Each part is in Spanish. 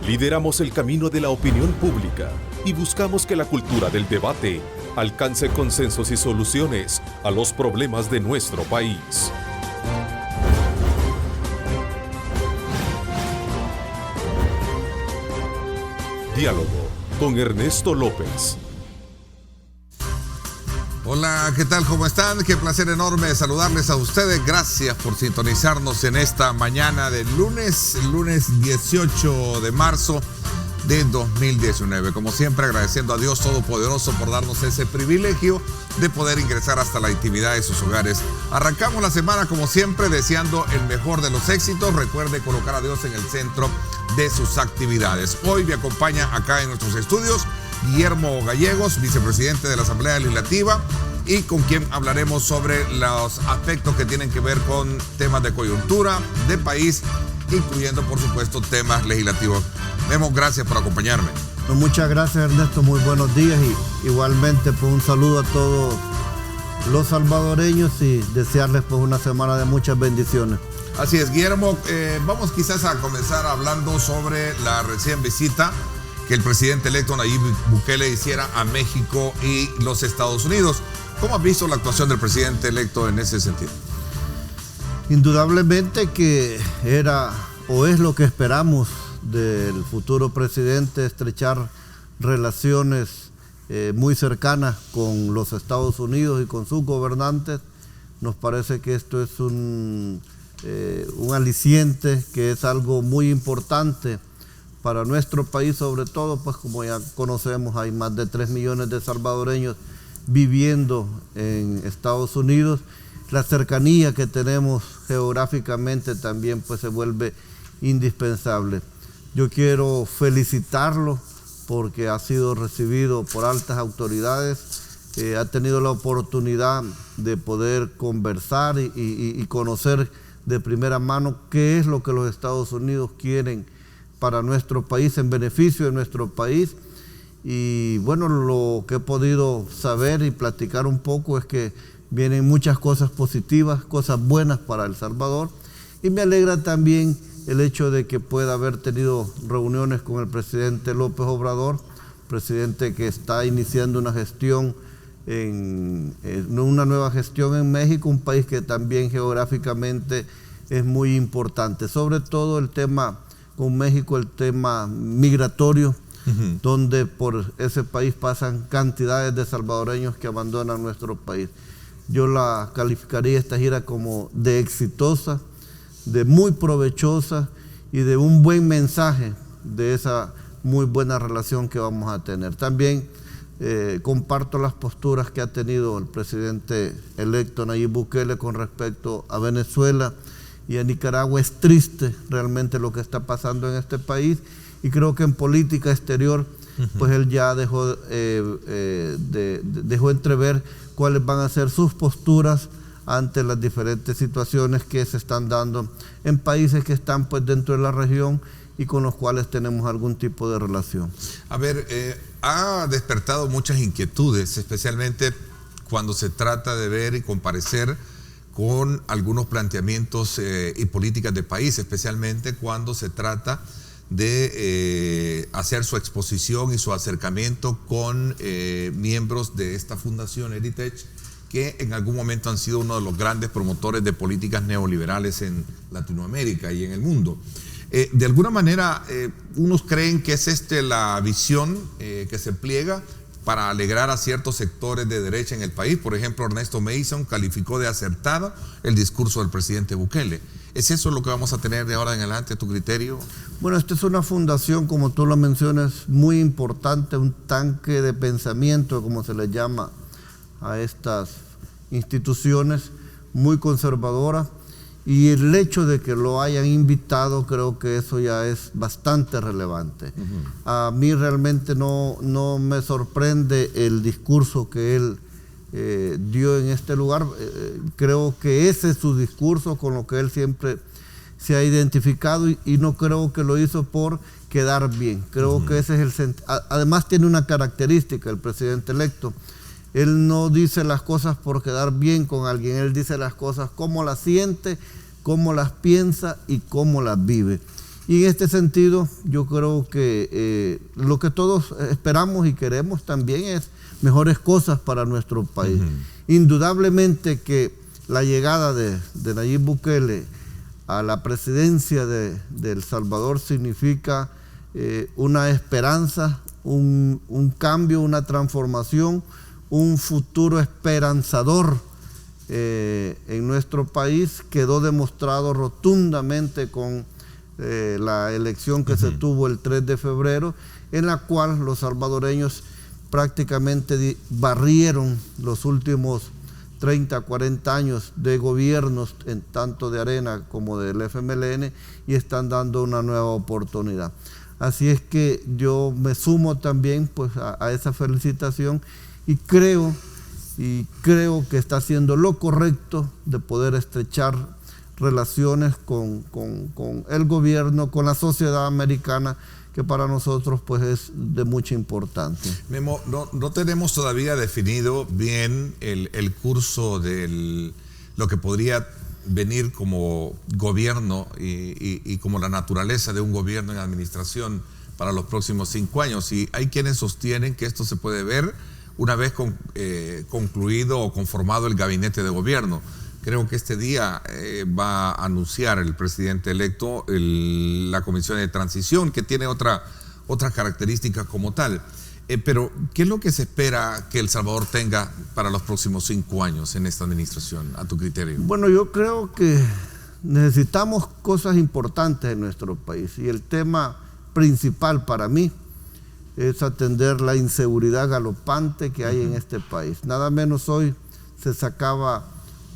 Lideramos el camino de la opinión pública y buscamos que la cultura del debate alcance consensos y soluciones a los problemas de nuestro país. Diálogo con Ernesto López. Hola, ¿qué tal? ¿Cómo están? Qué placer enorme saludarles a ustedes. Gracias por sintonizarnos en esta mañana de lunes 18 de marzo de 2019. Como siempre, agradeciendo a Dios Todopoderoso por darnos ese privilegio de poder ingresar hasta la intimidad de sus hogares. Arrancamos la semana, como siempre, deseando el mejor de los éxitos. Recuerde colocar a Dios en el centro de sus actividades. Hoy me acompaña acá en nuestros estudios Guillermo Gallegos, vicepresidente de la Asamblea Legislativa, y con quien hablaremos sobre los aspectos que tienen que ver con temas de coyuntura, de país, incluyendo, por supuesto, temas legislativos. Memo, gracias por acompañarme. Pues muchas gracias, Ernesto. Muy buenos días y igualmente pues un saludo a todos los salvadoreños y desearles pues una semana de muchas bendiciones. Así es, Guillermo. Vamos quizás a comenzar hablando sobre la recién visita que el presidente electo Nayib Bukele hiciera a México y los Estados Unidos. ¿Cómo has visto la actuación del presidente electo en ese sentido? Indudablemente que era o es lo que esperamos del futuro presidente, estrechar relaciones muy cercanas con los Estados Unidos y con sus gobernantes. Nos parece que esto es un aliciente, que es algo muy importante para nuestro país, sobre todo, pues como ya conocemos, hay más de 3 millones de salvadoreños viviendo en Estados Unidos. La cercanía que tenemos geográficamente también pues se vuelve indispensable. Yo quiero felicitarlo porque ha sido recibido por altas autoridades, ha tenido la oportunidad de poder conversar y conocer de primera mano qué es lo que los Estados Unidos quieren para nuestro país, en beneficio de nuestro país. Y bueno, lo que he podido saber y platicar un poco es que vienen muchas cosas positivas, cosas buenas para El Salvador, y me alegra también el hecho de que pueda haber tenido reuniones con el presidente López Obrador, presidente que está iniciando una gestión, una nueva gestión en México, un país que también geográficamente es muy importante, sobre todo el tema con México, el tema migratorio, donde por ese país pasan cantidades de salvadoreños que abandonan nuestro país. Yo la calificaría esta gira como de exitosa, de muy provechosa y de un buen mensaje de esa muy buena relación que vamos a tener. También comparto las posturas que ha tenido el presidente electo Nayib Bukele con respecto a Venezuela y a Nicaragua. Es triste realmente lo que está pasando en este país, y creo que en política exterior pues él ya dejó entrever cuáles van a ser sus posturas ante las diferentes situaciones que se están dando en países que están pues dentro de la región y con los cuales tenemos algún tipo de relación. A ver, ha despertado muchas inquietudes, especialmente cuando se trata de ver y comparecer con algunos planteamientos y políticas de país, especialmente cuando se trata de hacer su exposición y su acercamiento con miembros de esta fundación Heritage, que en algún momento han sido uno de los grandes promotores de políticas neoliberales en Latinoamérica y en el mundo. De alguna manera, unos creen que es la visión que se pliega para alegrar a ciertos sectores de derecha en el país. Por ejemplo, Ernesto Mason calificó de acertado el discurso del presidente Bukele. ¿Es eso lo que vamos a tener de ahora en adelante, a tu criterio? Bueno, esta es una fundación, como tú lo mencionas, muy importante, un tanque de pensamiento, como se le llama a estas instituciones, muy conservadora, y el hecho de que lo hayan invitado, creo que eso ya es bastante relevante. A mí realmente no me sorprende el discurso que él dio en este lugar. Creo que ese es su discurso con lo que él siempre se ha identificado, y no creo que lo hizo por quedar bien. Creo que ese es además tiene una característica el presidente electo. Él no dice las cosas por quedar bien con alguien, él dice las cosas como las siente, cómo las piensa y cómo las vive. Y en este sentido, yo creo que lo que todos esperamos y queremos también es mejores cosas para nuestro país. Indudablemente que la llegada de Nayib Bukele a la presidencia de El Salvador significa una esperanza, un cambio, una transformación, un futuro esperanzador en nuestro país. Quedó demostrado rotundamente con la elección que se tuvo el 3 de febrero, en la cual los salvadoreños prácticamente barrieron los últimos 30, 40 años de gobiernos, tanto de Arena como del FMLN, y están dando una nueva oportunidad. Así es que yo me sumo también pues, a esa felicitación y creo que está haciendo lo correcto de poder estrechar relaciones con el gobierno, con la sociedad americana, que para nosotros pues es de mucha importancia. Memo, no tenemos todavía definido bien el curso de lo que podría venir como gobierno y como la naturaleza de un gobierno en administración para los próximos 5 años. Y hay quienes sostienen que esto se puede ver una vez concluido o conformado el gabinete de gobierno. Creo que este día va a anunciar el presidente electo la comisión de transición, que tiene otra característica como tal. Pero, ¿qué es lo que se espera que El Salvador tenga para los próximos 5 años en esta administración, a tu criterio? Bueno, yo creo que necesitamos cosas importantes en nuestro país, y el tema principal para mí es atender la inseguridad galopante que hay en este país. Nada menos hoy se sacaba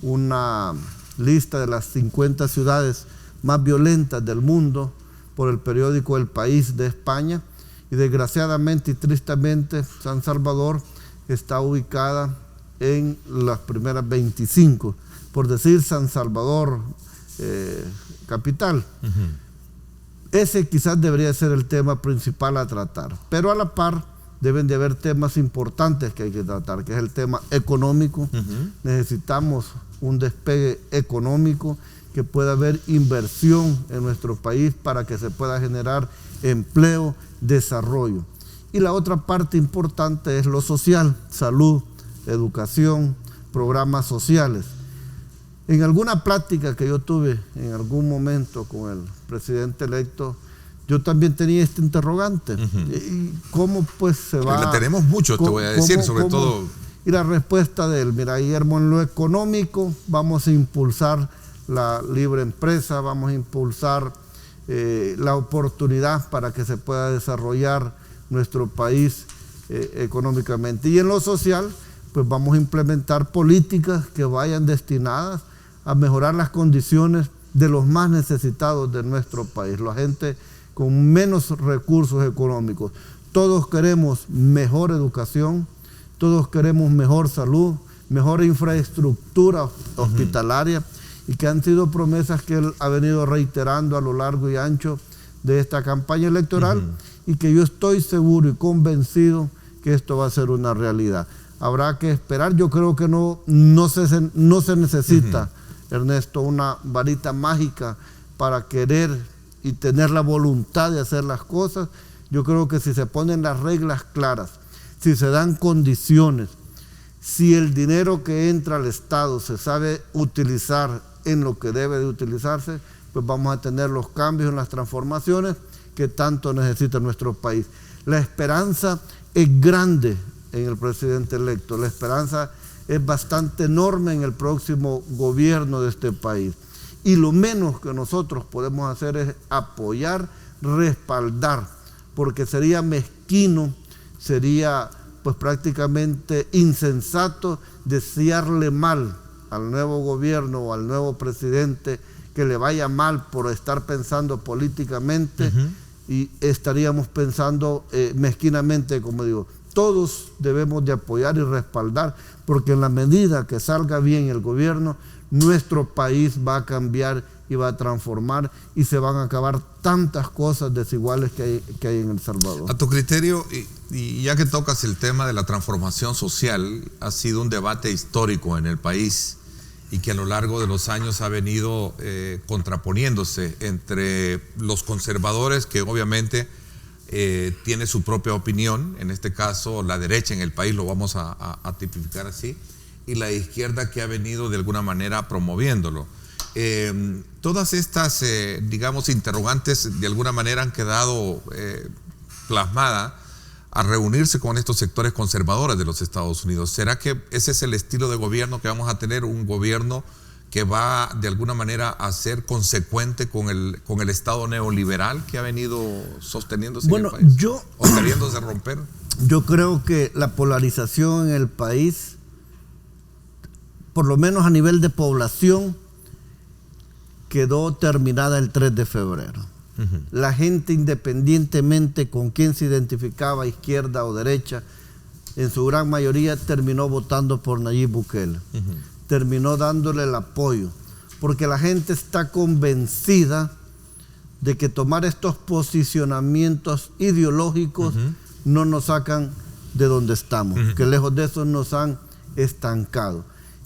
una lista de las 50 ciudades más violentas del mundo por el periódico El País de España, y desgraciadamente y tristemente San Salvador está ubicada en las primeras 25, por decir San Salvador capital. Ese quizás debería ser el tema principal a tratar, pero a la par deben de haber temas importantes que hay que tratar, que es el tema económico. Necesitamos un despegue económico, que pueda haber inversión en nuestro país para que se pueda generar empleo, desarrollo. Y la otra parte importante es lo social: salud, educación, programas sociales. En alguna plática que yo tuve en algún momento con el presidente electo, yo también tenía este interrogante. ¿Y cómo pues se va? La tenemos mucho, te voy a decir, sobre todo. Y la respuesta de él: mira, Guillermo, en lo económico vamos a impulsar la libre empresa, vamos a impulsar la oportunidad para que se pueda desarrollar nuestro país económicamente. Y en lo social, pues vamos a implementar políticas que vayan destinadas a mejorar las condiciones de los más necesitados de nuestro país, la gente con menos recursos económicos. Todos queremos mejor educación, todos queremos mejor salud, mejor infraestructura hospitalaria, y que han sido promesas que él ha venido reiterando a lo largo y ancho de esta campaña electoral, y que yo estoy seguro y convencido que esto va a ser una realidad. Habrá que esperar. Yo creo que no se necesita, Ernesto, una varita mágica para querer y tener la voluntad de hacer las cosas. Yo creo que si se ponen las reglas claras, si se dan condiciones, si el dinero que entra al Estado se sabe utilizar en lo que debe de utilizarse, pues vamos a tener los cambios, las transformaciones que tanto necesita nuestro país. La esperanza es grande en el presidente electo, la esperanza es bastante enorme en el próximo gobierno de este país. Y lo menos que nosotros podemos hacer es apoyar, respaldar, porque sería mezquino, sería pues prácticamente insensato desearle mal al nuevo gobierno o al nuevo presidente, que le vaya mal por estar pensando políticamente, y estaríamos pensando mezquinamente, como digo. Todos debemos de apoyar y respaldar, porque en la medida que salga bien el gobierno, nuestro país va a cambiar y va a transformar, y se van a acabar tantas cosas desiguales que hay en El Salvador. A tu criterio, y ya que tocas el tema de la transformación social, ha sido un debate histórico en el país. y que a lo largo de los años ha venido contraponiéndose entre los conservadores, que obviamente tiene su propia opinión, en este caso la derecha en el país, lo vamos a tipificar así, y la izquierda que ha venido de alguna manera promoviéndolo. Todas estas, digamos, interrogantes de alguna manera han quedado plasmadas a reunirse con estos sectores conservadores de los Estados Unidos. ¿Será que ese es el estilo de gobierno que vamos a tener? ¿Un gobierno que va de alguna manera a ser consecuente con el Estado neoliberal que ha venido sosteniéndose en el país? ¿O queriéndose romper? Yo creo que la polarización en el país, por lo menos a nivel de población, quedó terminada el 3 de febrero. La gente, independientemente con quién se identificaba, izquierda o derecha, en su gran mayoría terminó votando por Nayib Bukele. Terminó dándole el apoyo, porque la gente está convencida de que tomar estos posicionamientos ideológicos no nos sacan de donde estamos, que lejos de eso nos han estancado.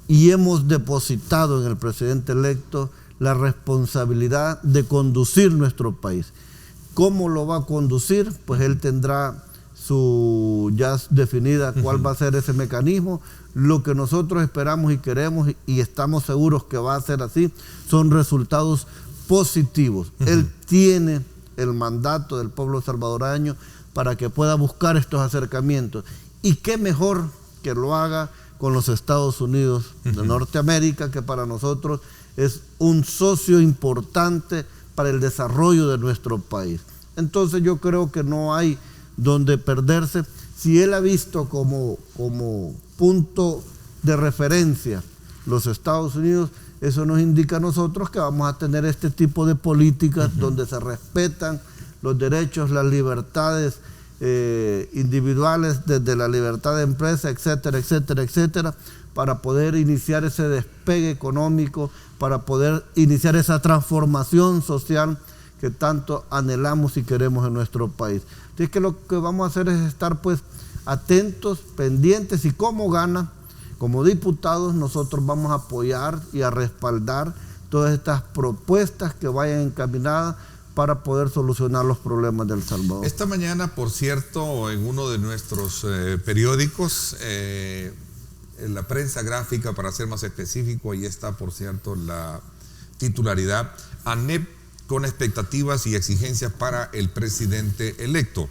Y hemos depositado en el presidente electo la responsabilidad de conducir nuestro país. ¿Cómo lo va a conducir? Pues él tendrá su ya definida cuál va a ser ese mecanismo. Lo que nosotros esperamos y queremos y estamos seguros que va a ser así son resultados positivos. Él tiene el mandato del pueblo salvadoreño para que pueda buscar estos acercamientos. Y qué mejor que lo haga con los Estados Unidos de Norteamérica, que para nosotros es un socio importante para el desarrollo de nuestro país. Entonces yo creo que no hay donde perderse. Si él ha visto como punto de referencia los Estados Unidos, eso nos indica a nosotros que vamos a tener este tipo de políticas donde se respetan los derechos, las libertades individuales, desde la libertad de empresa, etcétera, etcétera, etcétera, para poder iniciar ese despegue económico, para poder iniciar esa transformación social que tanto anhelamos y queremos en nuestro país. Así que lo que vamos a hacer es estar pues atentos, pendientes, y como gana, como diputados, nosotros vamos a apoyar y a respaldar todas estas propuestas que vayan encaminadas para poder solucionar los problemas de El Salvador. Esta mañana, por cierto, en uno de nuestros periódicos, en la prensa gráfica, para ser más específico, ahí está, por cierto, la titularidad: ANEP con expectativas y exigencias para el presidente electo.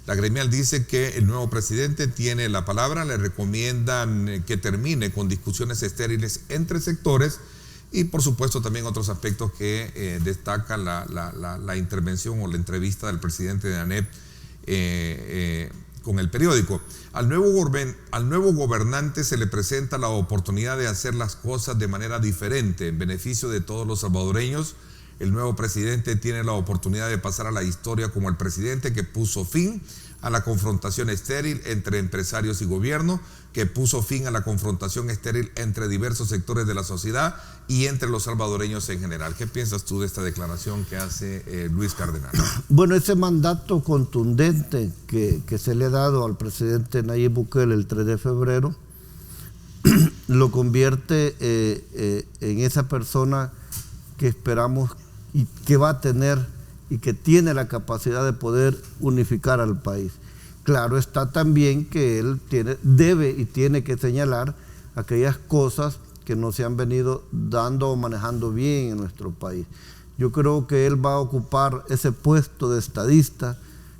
La gremial dice que el nuevo presidente tiene la palabra, le recomiendan que termine con discusiones estériles entre sectores y por supuesto también otros aspectos que destaca la intervención o la entrevista del presidente de ANEP con el periódico. Al nuevo gobernante se le presenta la oportunidad de hacer las cosas de manera diferente en beneficio de todos los salvadoreños. El nuevo presidente tiene la oportunidad de pasar a la historia como el presidente que puso fin a la confrontación estéril entre empresarios y gobierno, que puso fin a la confrontación estéril entre diversos sectores de la sociedad y entre los salvadoreños en general. ¿Qué piensas tú de esta declaración que hace Luis Cardenal? Bueno, ese mandato contundente que se le ha dado al presidente Nayib Bukele el 3 de febrero lo convierte en esa persona que esperamos y que va a tener y que tiene la capacidad de poder unificar al país. Claro está también que él debe y tiene que señalar aquellas cosas que no se han venido dando o manejando bien en nuestro país. Yo creo que él va a ocupar ese puesto de estadista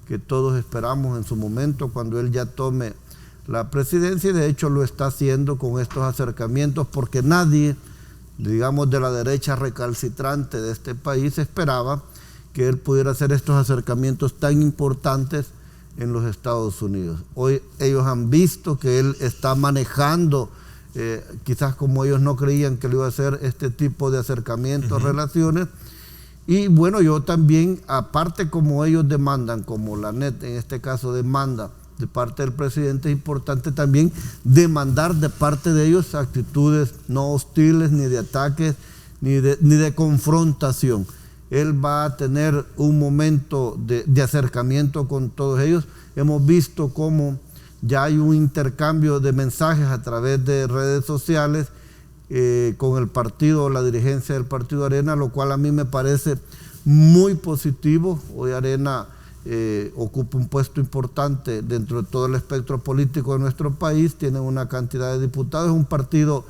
que todos esperamos en su momento cuando él ya tome la presidencia, y de hecho lo está haciendo con estos acercamientos, porque nadie, digamos, de la derecha recalcitrante de este país esperaba que él pudiera hacer estos acercamientos tan importantes en los Estados Unidos. Hoy ellos han visto que él está manejando, quizás como ellos no creían que le iba a hacer, este tipo de acercamientos, relaciones. Y bueno, yo también, aparte como ellos demandan, como la NET en este caso demanda de parte del presidente, es importante también demandar de parte de ellos actitudes no hostiles, ni de ataques, ni de confrontación. Él va a tener un momento de acercamiento con todos ellos. Hemos visto cómo ya hay un intercambio de mensajes a través de redes sociales con el partido, la dirigencia del partido Arena, lo cual a mí me parece muy positivo. Hoy Arena ocupa un puesto importante dentro de todo el espectro político de nuestro país, tiene una cantidad de diputados, es un partido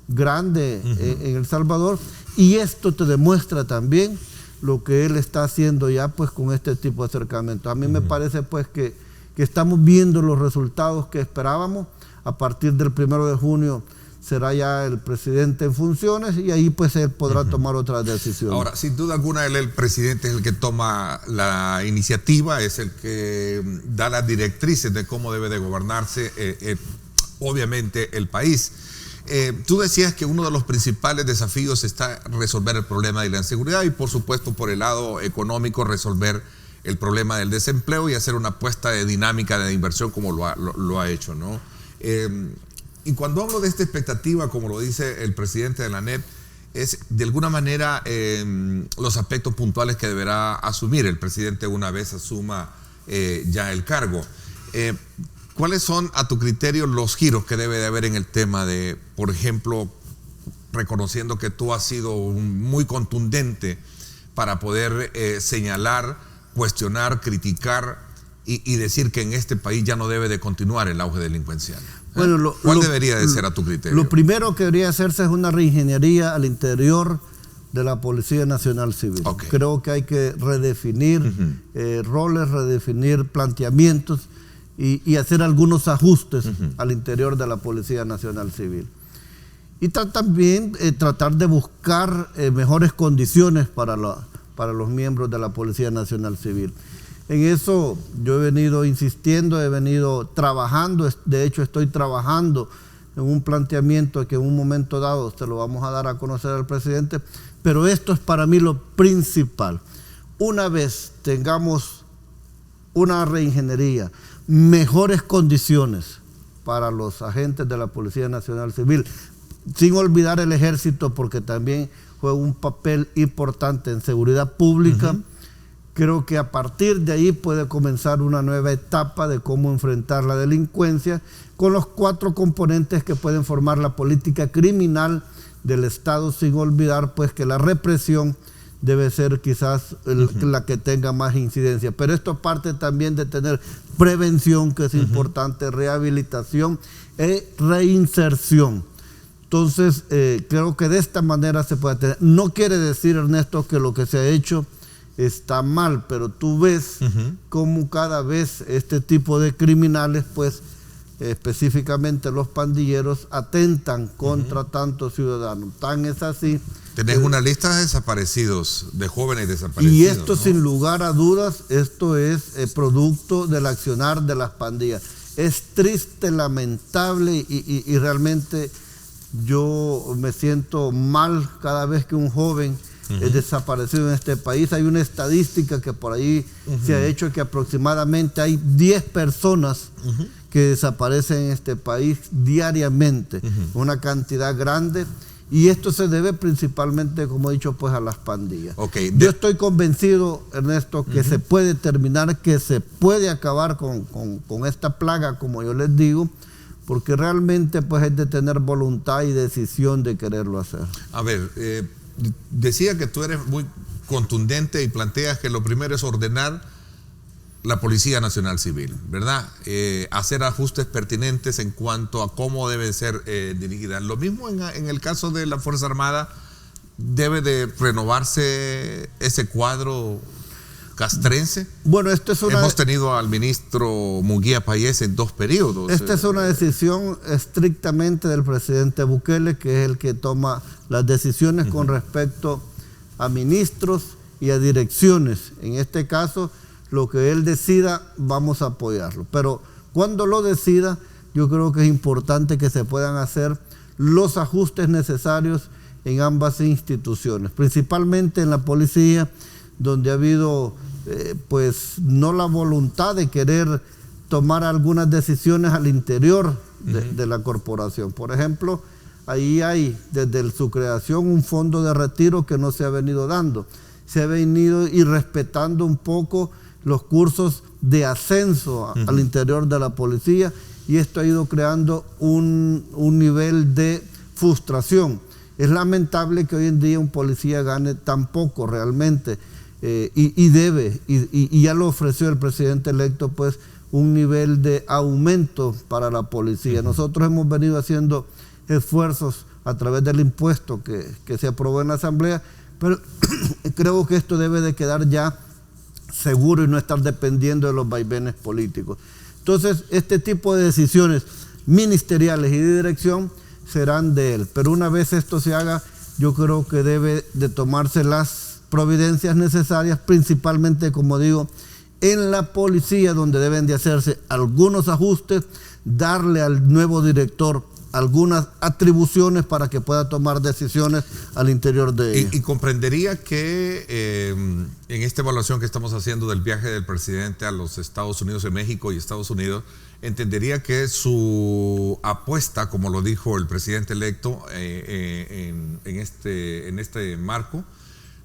grande en El Salvador, y esto te demuestra también lo que él está haciendo ya pues con este tipo de acercamientos. A mí me parece pues que estamos viendo los resultados que esperábamos. A partir del 1 de junio será ya el presidente en funciones y ahí pues él podrá tomar otras decisiones. Ahora, sin duda alguna, el presidente es el que toma la iniciativa, es el que da las directrices de cómo debe de gobernarse obviamente el país. Tú decías que uno de los principales desafíos está resolver el problema de la inseguridad y por supuesto por el lado económico resolver el problema del desempleo y hacer una apuesta de dinámica de inversión como lo ha hecho, ¿no? Y cuando hablo de esta expectativa, como lo dice el presidente de la ANEP, es de alguna manera los aspectos puntuales que deberá asumir el presidente una vez asuma ya el cargo. ¿Cuáles son, a tu criterio, los giros que debe de haber en el tema de, por ejemplo, reconociendo que tú has sido muy contundente para poder señalar, cuestionar, criticar y decir que en este país ya no debe de continuar el auge delincuencial? Bueno, ¿Cuál debería de ser a tu criterio? Lo primero que debería hacerse es una reingeniería al interior de la Policía Nacional Civil. Okay. Creo que hay que redefinir roles, redefinir planteamientos y hacer algunos ajustes al interior de la Policía Nacional Civil. Y también tratar de buscar mejores condiciones para los miembros de la Policía Nacional Civil. En eso yo he venido insistiendo, he venido trabajando, de hecho estoy trabajando en un planteamiento que en un momento dado se lo vamos a dar a conocer al presidente, pero esto es para mí lo principal. Una vez tengamos una reingeniería, mejores condiciones para los agentes de la Policía Nacional Civil, sin olvidar el Ejército, porque también juega un papel importante en seguridad pública. Creo que a partir de ahí puede comenzar una nueva etapa de cómo enfrentar la delincuencia con los 4 componentes que pueden formar la política criminal del Estado, sin olvidar pues que la represión debe ser quizás la que tenga más incidencia. Pero esto parte también de tener prevención, que es importante, rehabilitación y reinserción. Entonces, creo que de esta manera se puede tener. No quiere decir, Ernesto, que lo que se ha hecho está mal, pero tú ves cómo cada vez este tipo de criminales, pues específicamente los pandilleros, atentan contra tantos ciudadanos. Tan es así. Tenés una lista de desaparecidos, de jóvenes desaparecidos. Y esto, ¿no? sin lugar a dudas, esto es producto del accionar de las pandillas. Es triste, lamentable y realmente yo me siento mal cada vez que un joven es desaparecido en este país. Hay una estadística que por ahí se ha hecho que aproximadamente hay 10 personas que desaparecen en este país diariamente, una cantidad grande, y esto se debe principalmente, como he dicho, pues a las pandillas. Okay. Yo estoy convencido, Ernesto, que se puede terminar, que se puede acabar con esta plaga, como yo les digo, porque realmente pues es de tener voluntad y decisión de quererlo hacer. A ver, decía que tú eres muy contundente y planteas que lo primero es ordenar la Policía Nacional Civil, ¿verdad? Hacer ajustes pertinentes en cuanto a cómo debe ser dirigida. Lo mismo en el caso de la Fuerza Armada, ¿debe de renovarse ese cuadro castrense? Bueno, hemos tenido al ministro Munguía Payés en 2 periodos. Esta es una decisión estrictamente del presidente Bukele, que es el que toma las decisiones con respecto a ministros y a direcciones. En este caso, lo que él decida, vamos a apoyarlo. Pero cuando lo decida, yo creo que es importante que se puedan hacer los ajustes necesarios en ambas instituciones, principalmente en la policía, donde ha habido pues no la voluntad de querer tomar algunas decisiones al interior de la corporación. Por ejemplo, ahí hay desde su creación un fondo de retiro que no se ha venido dando. Se ha venido irrespetando un poco los cursos de ascenso al interior de la policía, y esto ha ido creando un nivel de frustración. Es lamentable que hoy en día un policía gane tan poco realmente y ya lo ofreció el presidente electo, pues un nivel de aumento para la policía. Nosotros hemos venido haciendo esfuerzos a través del impuesto que se aprobó en la Asamblea, pero creo que esto debe de quedar ya seguro y no estar dependiendo de los vaivenes políticos. Entonces, este tipo de decisiones ministeriales y de dirección serán de él, pero una vez esto se haga, yo creo que debe de tomarse las providencias necesarias, principalmente, como digo, en la policía, donde deben de hacerse algunos ajustes, darle al nuevo director algunas atribuciones para que pueda tomar decisiones al interior de ella. Y comprendería que en esta evaluación que estamos haciendo del viaje del presidente a los Estados Unidos de México y Estados Unidos, entendería que su apuesta, como lo dijo el presidente electo en este marco,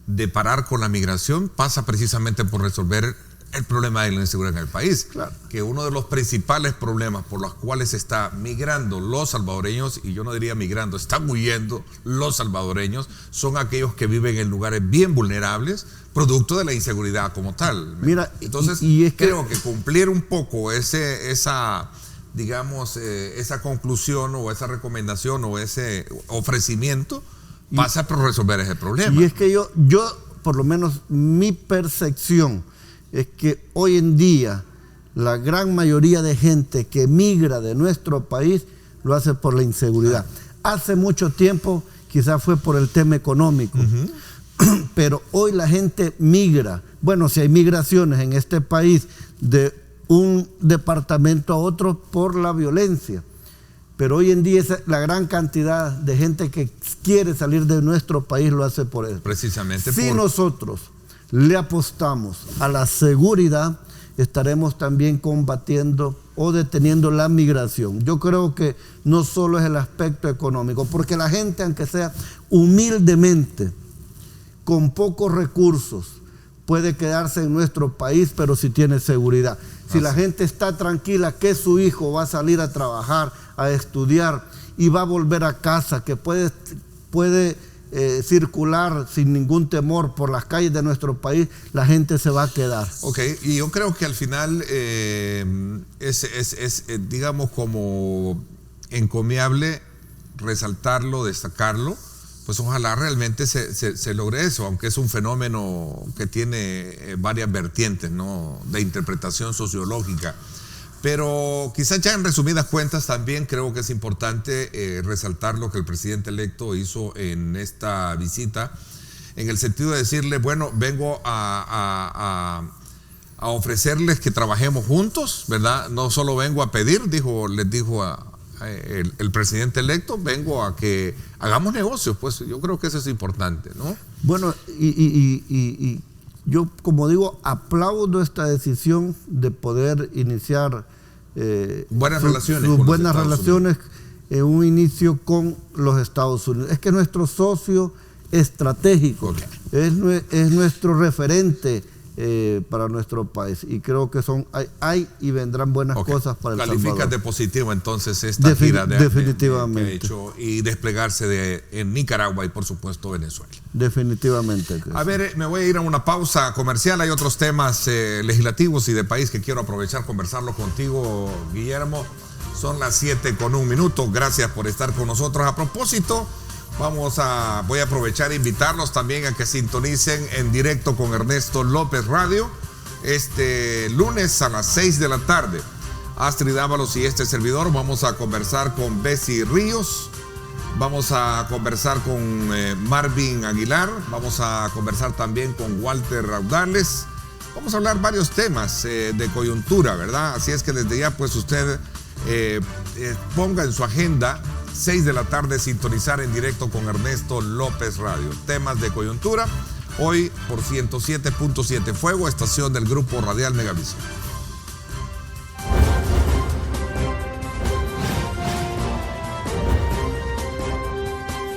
de parar con la migración, pasa precisamente por resolver el problema de la inseguridad en el país. Claro. Que uno de los principales problemas por los cuales está migrando los salvadoreños, y yo no diría migrando, están huyendo los salvadoreños, son aquellos que viven en lugares bien vulnerables, producto de la inseguridad como tal. Mira, entonces creo que cumplir un poco esa conclusión o esa recomendación o ese ofrecimiento pasa por resolver ese problema. Y es que yo, por lo menos mi percepción es que hoy en día la gran mayoría de gente que migra de nuestro país lo hace por la inseguridad. Hace mucho tiempo quizás fue por el tema económico, pero hoy la gente migra. Bueno, si hay migraciones en este país de un departamento a otro por la violencia, pero hoy en día la gran cantidad de gente que quiere salir de nuestro país lo hace por eso. Precisamente si nosotros le apostamos a la seguridad, estaremos también combatiendo o deteniendo la migración. Yo creo que no solo es el aspecto económico, porque la gente, aunque sea humildemente, con pocos recursos, puede quedarse en nuestro país, pero si tiene seguridad. Si la gente está tranquila que su hijo va a salir a trabajar, a estudiar y va a volver a casa, que puede circular sin ningún temor por las calles de nuestro país, la gente se va a quedar. Ok, y yo creo que al final es digamos, como encomiable resaltarlo, destacarlo, pues ojalá realmente se logre eso, aunque es un fenómeno que tiene varias vertientes, ¿no?, de interpretación sociológica. Pero quizás ya en resumidas cuentas también creo que es importante resaltar lo que el presidente electo hizo en esta visita, en el sentido de decirle, bueno, vengo a ofrecerles que trabajemos juntos, ¿verdad? No solo vengo a pedir, les dijo el presidente electo, vengo a que hagamos negocios, pues yo creo que eso es importante, ¿no? Bueno, y yo, como digo, aplaudo esta decisión de poder iniciar buenas relaciones en un inicio con los Estados Unidos. Es que nuestro socio estratégico, es nuestro referente para nuestro país, y creo que hay y vendrán buenas cosas para el Salvador. Calificas de positivo entonces esta gira definitivamente que ha hecho y desplegarse en Nicaragua y por supuesto Venezuela. Definitivamente. A ver, me voy a ir a una pausa comercial. Hay otros temas legislativos y de país que quiero aprovechar conversarlo contigo, Guillermo. Son las 7:01. Gracias por estar con nosotros. A propósito, voy a aprovechar e invitarlos también a que sintonicen en directo con Ernesto López Radio este lunes a las 6 de la tarde. Astrid Ábalos y este servidor vamos a conversar con Bessie Ríos, vamos a conversar con Marvin Aguilar, vamos a conversar también con Walter Raudales. Vamos a hablar varios temas de coyuntura, ¿verdad? Así es que desde ya pues usted ponga en su agenda 6 de la tarde sintonizar en directo con Ernesto López Radio. Temas de coyuntura, hoy por 107.7 Fuego, estación del Grupo Radial Megavisión.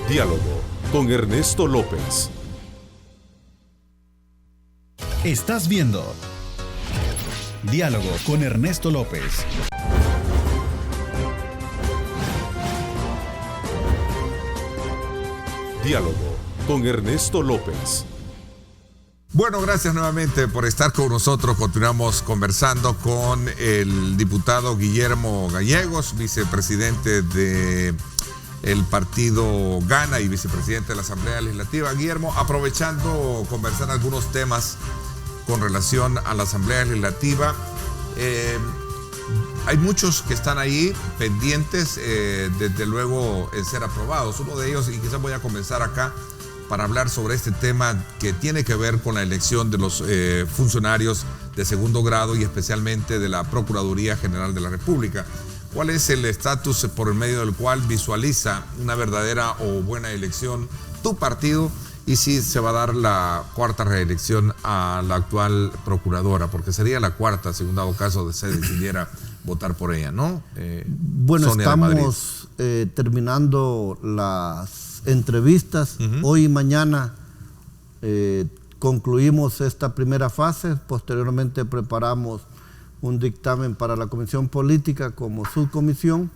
Diálogo con Ernesto López. Estás viendo Diálogo con Ernesto López. Diálogo con Ernesto López. Bueno, gracias nuevamente por estar con nosotros. Continuamos conversando con el diputado Guillermo Gallegos, vicepresidente del partido Gana y vicepresidente de la Asamblea Legislativa. Guillermo, aprovechando conversar algunos temas con relación a la Asamblea Legislativa, hay muchos que están ahí pendientes, desde luego, en ser aprobados. Uno de ellos, y quizás voy a comenzar acá, para hablar sobre este tema que tiene que ver con la elección de los funcionarios de segundo grado y especialmente de la Procuraduría General de la República. ¿Cuál es el estatus por el medio del cual visualiza una verdadera o buena elección tu partido y si se va a dar la cuarta reelección a la actual procuradora? Porque sería la cuarta, según dado caso de se decidiera votar por ella, ¿no? Bueno, Sonia estamos terminando las entrevistas. Hoy y mañana concluimos esta primera fase. Posteriormente preparamos un dictamen para la Comisión Política como subcomisión.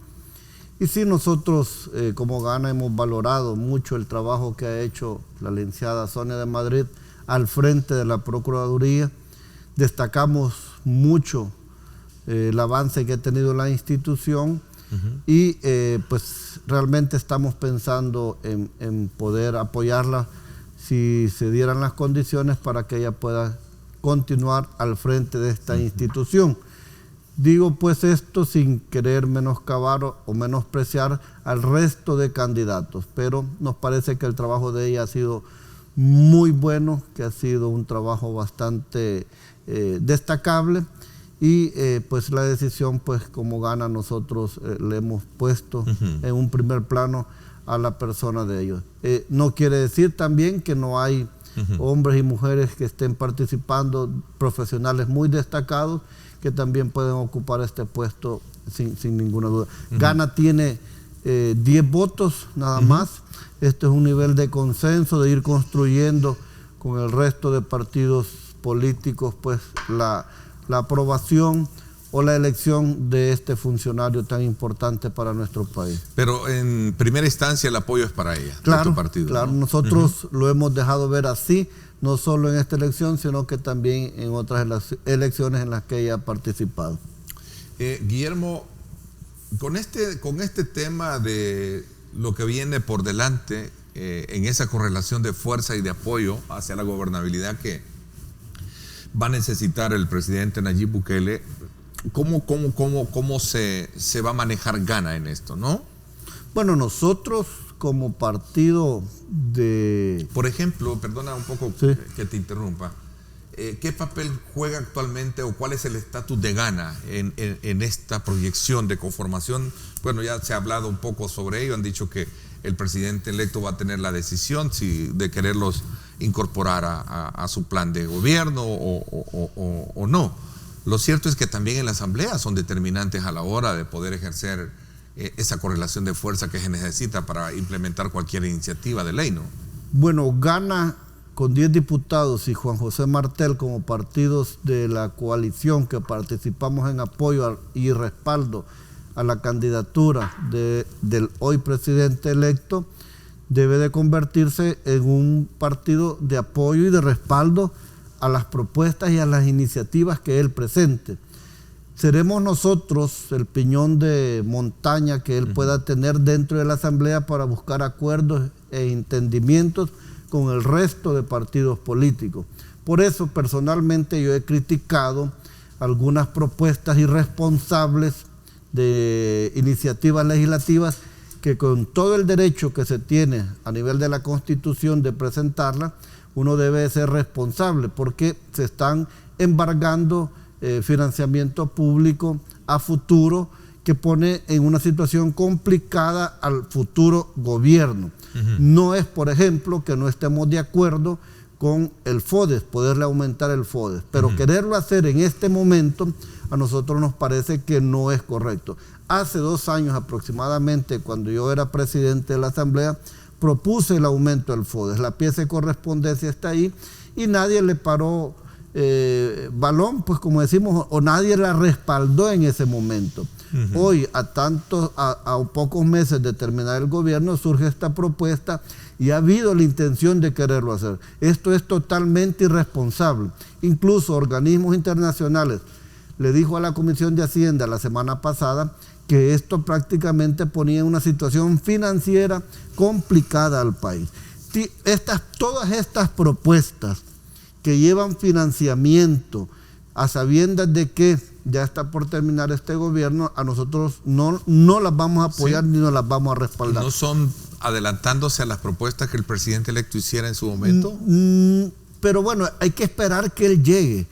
Y sí, nosotros como Gana hemos valorado mucho el trabajo que ha hecho la licenciada Sonia de Madrid al frente de la Procuraduría. Destacamos mucho el avance que ha tenido la institución. Y pues realmente estamos pensando en poder apoyarla si se dieran las condiciones para que ella pueda continuar al frente de esta institución. Digo pues esto sin querer menoscabar o menospreciar al resto de candidatos, pero nos parece que el trabajo de ella ha sido muy bueno, que ha sido un trabajo bastante destacable. Y pues la decisión, pues como Gana, nosotros le hemos puesto en un primer plano a la persona de ellos. No quiere decir también que no hay hombres y mujeres que estén participando, profesionales muy destacados, que también pueden ocupar este puesto sin ninguna duda. Gana tiene 10 votos nada más. Este es un nivel de consenso, de ir construyendo con el resto de partidos políticos, pues la aprobación o la elección de este funcionario tan importante para nuestro país. Pero en primera instancia el apoyo es para ella, claro, de tu partido. Claro, ¿no? Nosotros lo hemos dejado ver así, no solo en esta elección, sino que también en otras elecciones en las que ella ha participado. Guillermo, con este tema de lo que viene por delante, en esa correlación de fuerza y de apoyo hacia la gobernabilidad que va a necesitar el presidente Nayib Bukele, ¿cómo se va a manejar Gana en esto, no? Bueno, nosotros como partido de... Por ejemplo, perdona un poco sí, que te interrumpa, ¿qué papel juega actualmente o cuál es el estatus de Gana en esta proyección de conformación? Bueno, ya se ha hablado un poco sobre ello, han dicho que el presidente electo va a tener la decisión de quererlos incorporar a su plan de gobierno o no. Lo cierto es que también en la Asamblea son determinantes a la hora de poder ejercer esa correlación de fuerza que se necesita para implementar cualquier iniciativa de ley, ¿no? Bueno, Gana con 10 diputados y Juan José Martel como partidos de la coalición que participamos en apoyo y respaldo a la candidatura del hoy presidente electo, debe de convertirse en un partido de apoyo y de respaldo a las propuestas y a las iniciativas que él presente. Seremos nosotros el piñón de montaña que él pueda tener dentro de la Asamblea para buscar acuerdos e entendimientos con el resto de partidos políticos. Por eso, personalmente, yo he criticado algunas propuestas irresponsables de iniciativas legislativas que, con todo el derecho que se tiene a nivel de la Constitución de presentarla, uno debe ser responsable porque se están embargando financiamiento público a futuro que pone en una situación complicada al futuro gobierno. No es, por ejemplo, que no estemos de acuerdo con el FODES, poderle aumentar el FODES, pero quererlo hacer en este momento a nosotros nos parece que no es correcto. Hace 2 años aproximadamente, cuando yo era presidente de la Asamblea, propuse el aumento del FODES. La pieza de correspondencia está ahí y nadie le paró balón, pues como decimos, o nadie la respaldó en ese momento. Hoy, a pocos meses de terminar el gobierno, surge esta propuesta y ha habido la intención de quererlo hacer. Esto es totalmente irresponsable. Incluso organismos internacionales le dijo a la Comisión de Hacienda la semana pasada que esto prácticamente ponía en una situación financiera complicada al país. Todas estas propuestas que llevan financiamiento a sabiendas de que ya está por terminar este gobierno, a nosotros no las vamos a apoyar, ni nos las vamos a respaldar. ¿No son adelantándose a las propuestas que el presidente electo hiciera en su momento? Pero bueno, hay que esperar que él llegue,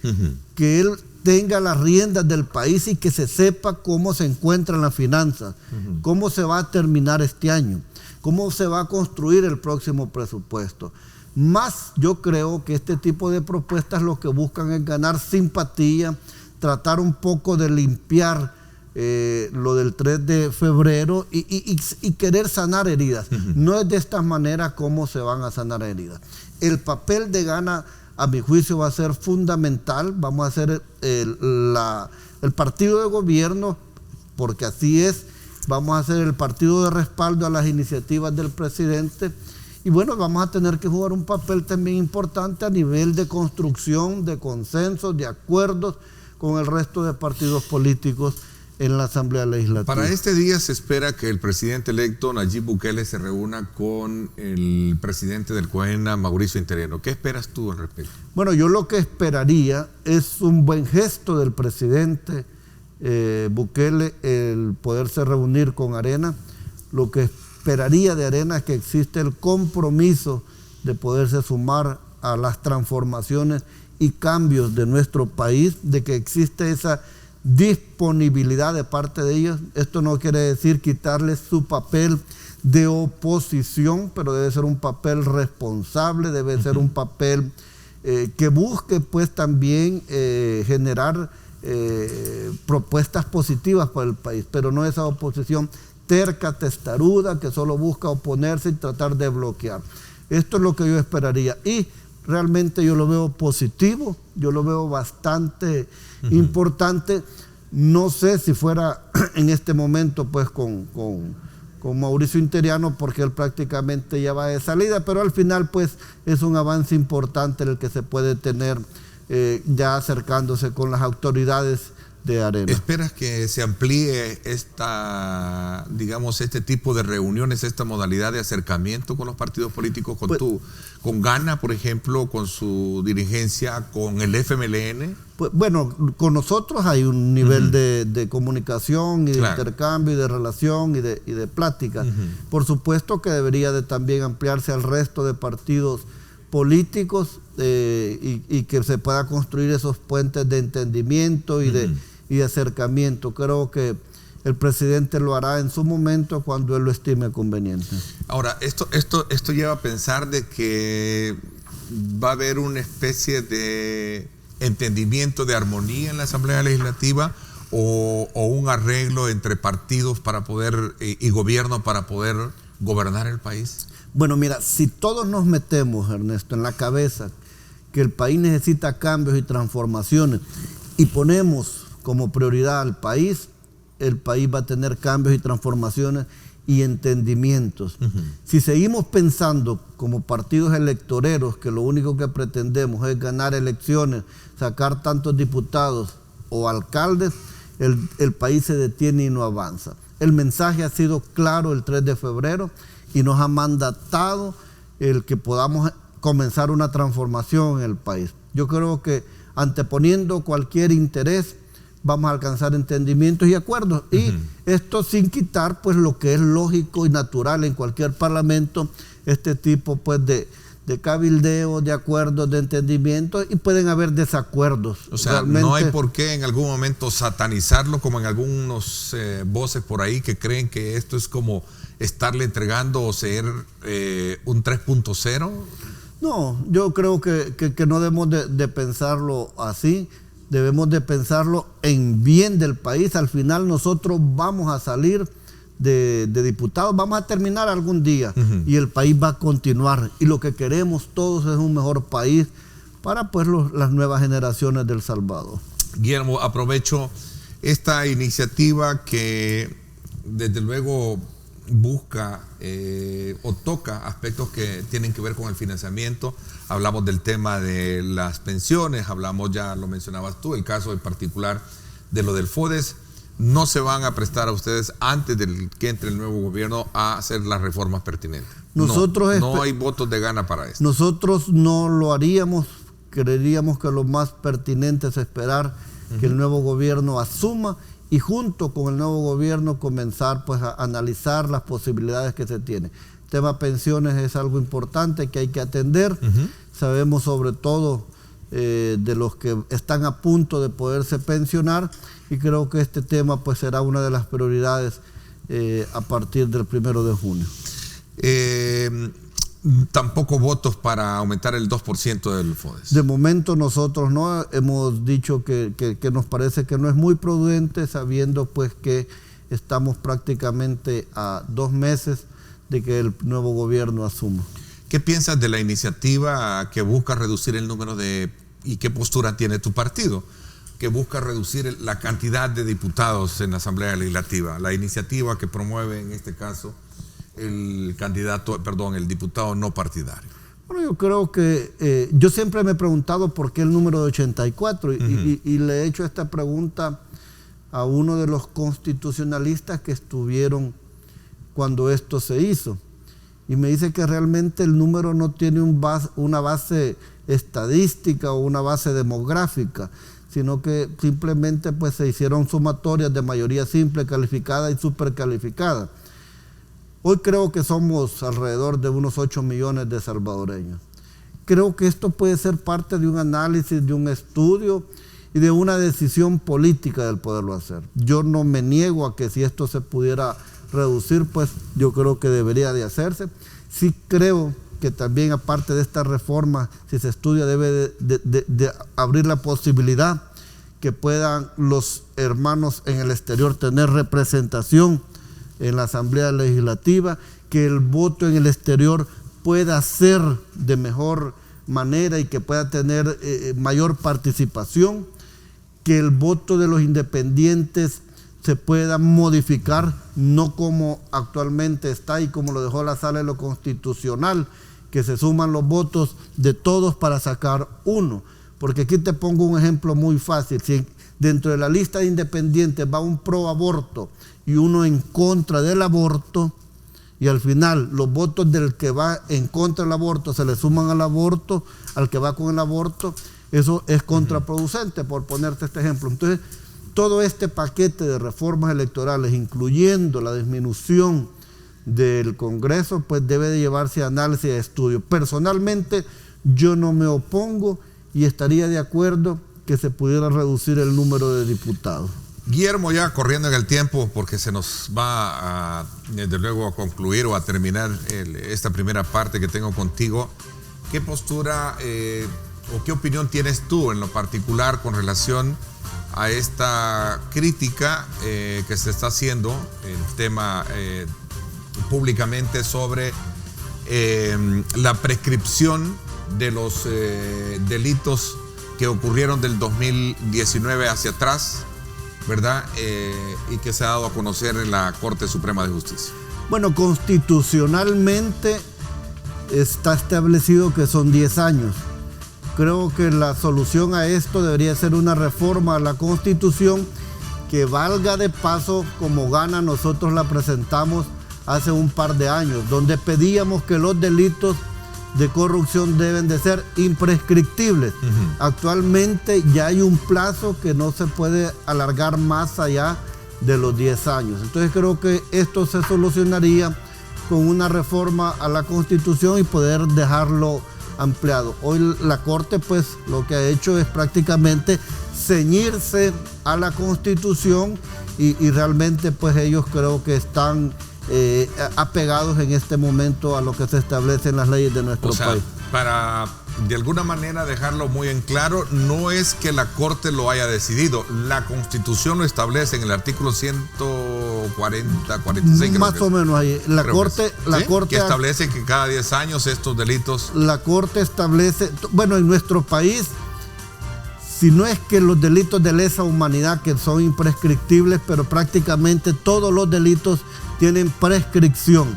que él tenga las riendas del país y que se sepa cómo se encuentran las finanzas, cómo se va a terminar este año, cómo se va a construir el próximo presupuesto. Más yo creo que este tipo de propuestas lo que buscan es ganar simpatía, tratar un poco de limpiar lo del 3 de febrero y querer sanar heridas. No es de esta manera como se van a sanar heridas. El papel de Gana, a mi juicio, va a ser fundamental. Vamos a ser el partido de gobierno, porque así es. Vamos a ser el partido de respaldo a las iniciativas del presidente. Y bueno, vamos a tener que jugar un papel también importante a nivel de construcción, de consensos, de acuerdos con el resto de partidos políticos en la Asamblea Legislativa. Para este día se espera que el presidente electo, Nayib Bukele, se reúna con el presidente del COENA, Mauricio Interiano. ¿Qué esperas tú al respecto? Bueno, yo lo que esperaría es un buen gesto del presidente Bukele, el poderse reunir con Arena. Lo que esperaría de Arena es que existe el compromiso de poderse sumar a las transformaciones y cambios de nuestro país, de que existe esa disponibilidad de parte de ellos. Esto no quiere decir quitarles su papel de oposición, pero debe ser un papel responsable, debe ser un papel que busque pues también generar propuestas positivas para el país, pero no esa oposición terca, testaruda, que solo busca oponerse y tratar de bloquear. Esto es lo que yo esperaría y realmente yo lo veo positivo, yo lo veo bastante importante. No sé si fuera en este momento pues con Mauricio Interiano, porque él prácticamente ya va de salida, pero al final pues es un avance importante el que se puede tener ya acercándose con las autoridades de Arena. ¿Esperas que se amplíe este tipo de reuniones, esta modalidad de acercamiento con los partidos políticos, con Gana, por ejemplo, con su dirigencia, con el FMLN? Pues, bueno, con nosotros hay un nivel de comunicación y de intercambio y de relación y de plática. Por supuesto que debería de también ampliarse al resto de partidos políticos y que se pueda construir esos puentes de entendimiento y de acercamiento. Creo que el presidente lo hará en su momento cuando él lo estime conveniente. Ahora, esto lleva a pensar de que va a haber una especie de entendimiento, de armonía en la Asamblea Legislativa o un arreglo entre partidos para poder y gobierno para poder gobernar el país. Bueno, mira, si todos nos metemos, Ernesto, en la cabeza que el país necesita cambios y transformaciones y ponemos como prioridad al país, el país va a tener cambios y transformaciones y entendimientos. Si seguimos pensando como partidos electoreros que lo único que pretendemos es ganar elecciones, sacar tantos diputados o alcaldes, el país se detiene y no avanza. El mensaje ha sido claro el 3 de febrero y nos ha mandatado el que podamos comenzar una transformación en el país. Yo creo que anteponiendo cualquier interés vamos a alcanzar entendimientos y acuerdos. Y esto sin quitar pues lo que es lógico y natural en cualquier parlamento, este tipo pues de cabildeo, de acuerdos, de entendimientos, y pueden haber desacuerdos. O sea, realmente no hay por qué en algún momento satanizarlo, como en algunos voces por ahí que creen que esto es como estarle entregando o ser un 3.0. No, yo creo que no debemos de pensarlo así. Debemos de pensarlo en bien del país. Al final nosotros vamos a salir de diputados, vamos a terminar algún día y el país va a continuar. Y lo que queremos todos es un mejor país para pues las nuevas generaciones del Salvador. Guillermo, aprovecho esta iniciativa que desde luego busca o toca aspectos que tienen que ver con el financiamiento. Hablamos del tema de las pensiones, hablamos, ya lo mencionabas tú, el caso en particular de lo del FODES. No se van a prestar a ustedes antes de que entre el nuevo gobierno a hacer las reformas pertinentes. No hay votos de gana para esto. Nosotros no lo haríamos. Creeríamos que lo más pertinente es esperar que el nuevo gobierno asuma y junto con el nuevo gobierno comenzar pues a analizar las posibilidades que se tienen. El tema pensiones es algo importante que hay que atender. Sabemos sobre todo de los que están a punto de poderse pensionar y creo que este tema pues será una de las prioridades a partir del 1 de junio. Tampoco votos para aumentar el 2% del FODES. De momento nosotros no hemos dicho que nos parece que no es muy prudente, sabiendo pues que estamos prácticamente a 2 meses de que el nuevo gobierno asuma. ¿Qué piensas de la iniciativa que busca reducir el número y qué postura tiene tu partido, que busca reducir la cantidad de diputados en la Asamblea Legislativa? La iniciativa que promueve en este caso el diputado no partidario. Bueno, yo creo que yo siempre me he preguntado por qué el número de 84 y le he hecho esta pregunta a uno de los constitucionalistas que estuvieron cuando esto se hizo y me dice que realmente el número no tiene una base estadística o una base demográfica, sino que simplemente pues se hicieron sumatorias de mayoría simple, calificada y supercalificada. Hoy creo que somos alrededor de unos 8 millones de salvadoreños. Creo que esto puede ser parte de un análisis, de un estudio y de una decisión política del poderlo hacer. Yo no me niego a que si esto se pudiera reducir, pues yo creo que debería de hacerse. Sí creo que también aparte de esta reforma, si se estudia, debe de abrir la posibilidad que puedan los hermanos en el exterior tener representación en la Asamblea Legislativa, que el voto en el exterior pueda ser de mejor manera y que pueda tener mayor participación, que el voto de los independientes se pueda modificar, no como actualmente está y como lo dejó la Sala de lo Constitucional, que se suman los votos de todos para sacar uno. Porque aquí te pongo un ejemplo muy fácil. Si dentro de la lista de independientes va un pro aborto y uno en contra del aborto, y al final los votos del que va en contra del aborto se le suman al aborto, al que va con el aborto, eso es contraproducente, por ponerte este ejemplo. Entonces, todo este paquete de reformas electorales, incluyendo la disminución del Congreso, pues debe de llevarse a análisis y a estudio. Personalmente, yo no me opongo y estaría de acuerdo que se pudiera reducir el número de diputados. Guillermo, ya corriendo en el tiempo, porque se nos va desde luego a concluir o a terminar esta primera parte que tengo contigo, ¿qué postura o qué opinión tienes tú en lo particular con relación a esta crítica que se está haciendo, el tema públicamente sobre la prescripción de los delitos que ocurrieron del 2019 hacia atrás, ¿verdad? Y que se ha dado a conocer en la Corte Suprema de Justicia? Bueno, constitucionalmente está establecido que son 10 años. Creo que la solución a esto debería ser una reforma a la Constitución que valga de paso como gana. Nosotros la presentamos hace un par de años, donde pedíamos que los delitos de corrupción deben de ser imprescriptibles. Actualmente ya hay un plazo que no se puede alargar más allá de los 10 años. Entonces creo que esto se solucionaría con una reforma a la Constitución y poder dejarlo ampliado. Hoy la Corte pues lo que ha hecho es prácticamente ceñirse a la Constitución y realmente pues ellos creo que están apegados en este momento a lo que se establece en las leyes de nuestro país. Para de alguna manera dejarlo muy en claro, no es que la Corte lo haya decidido, la Constitución lo establece en el artículo 140, 46. Más o menos ahí. La Corte que establece que cada 10 años estos delitos. La Corte establece, bueno, en nuestro país si no es que los delitos de lesa humanidad, que son imprescriptibles, pero prácticamente todos los delitos tienen prescripción.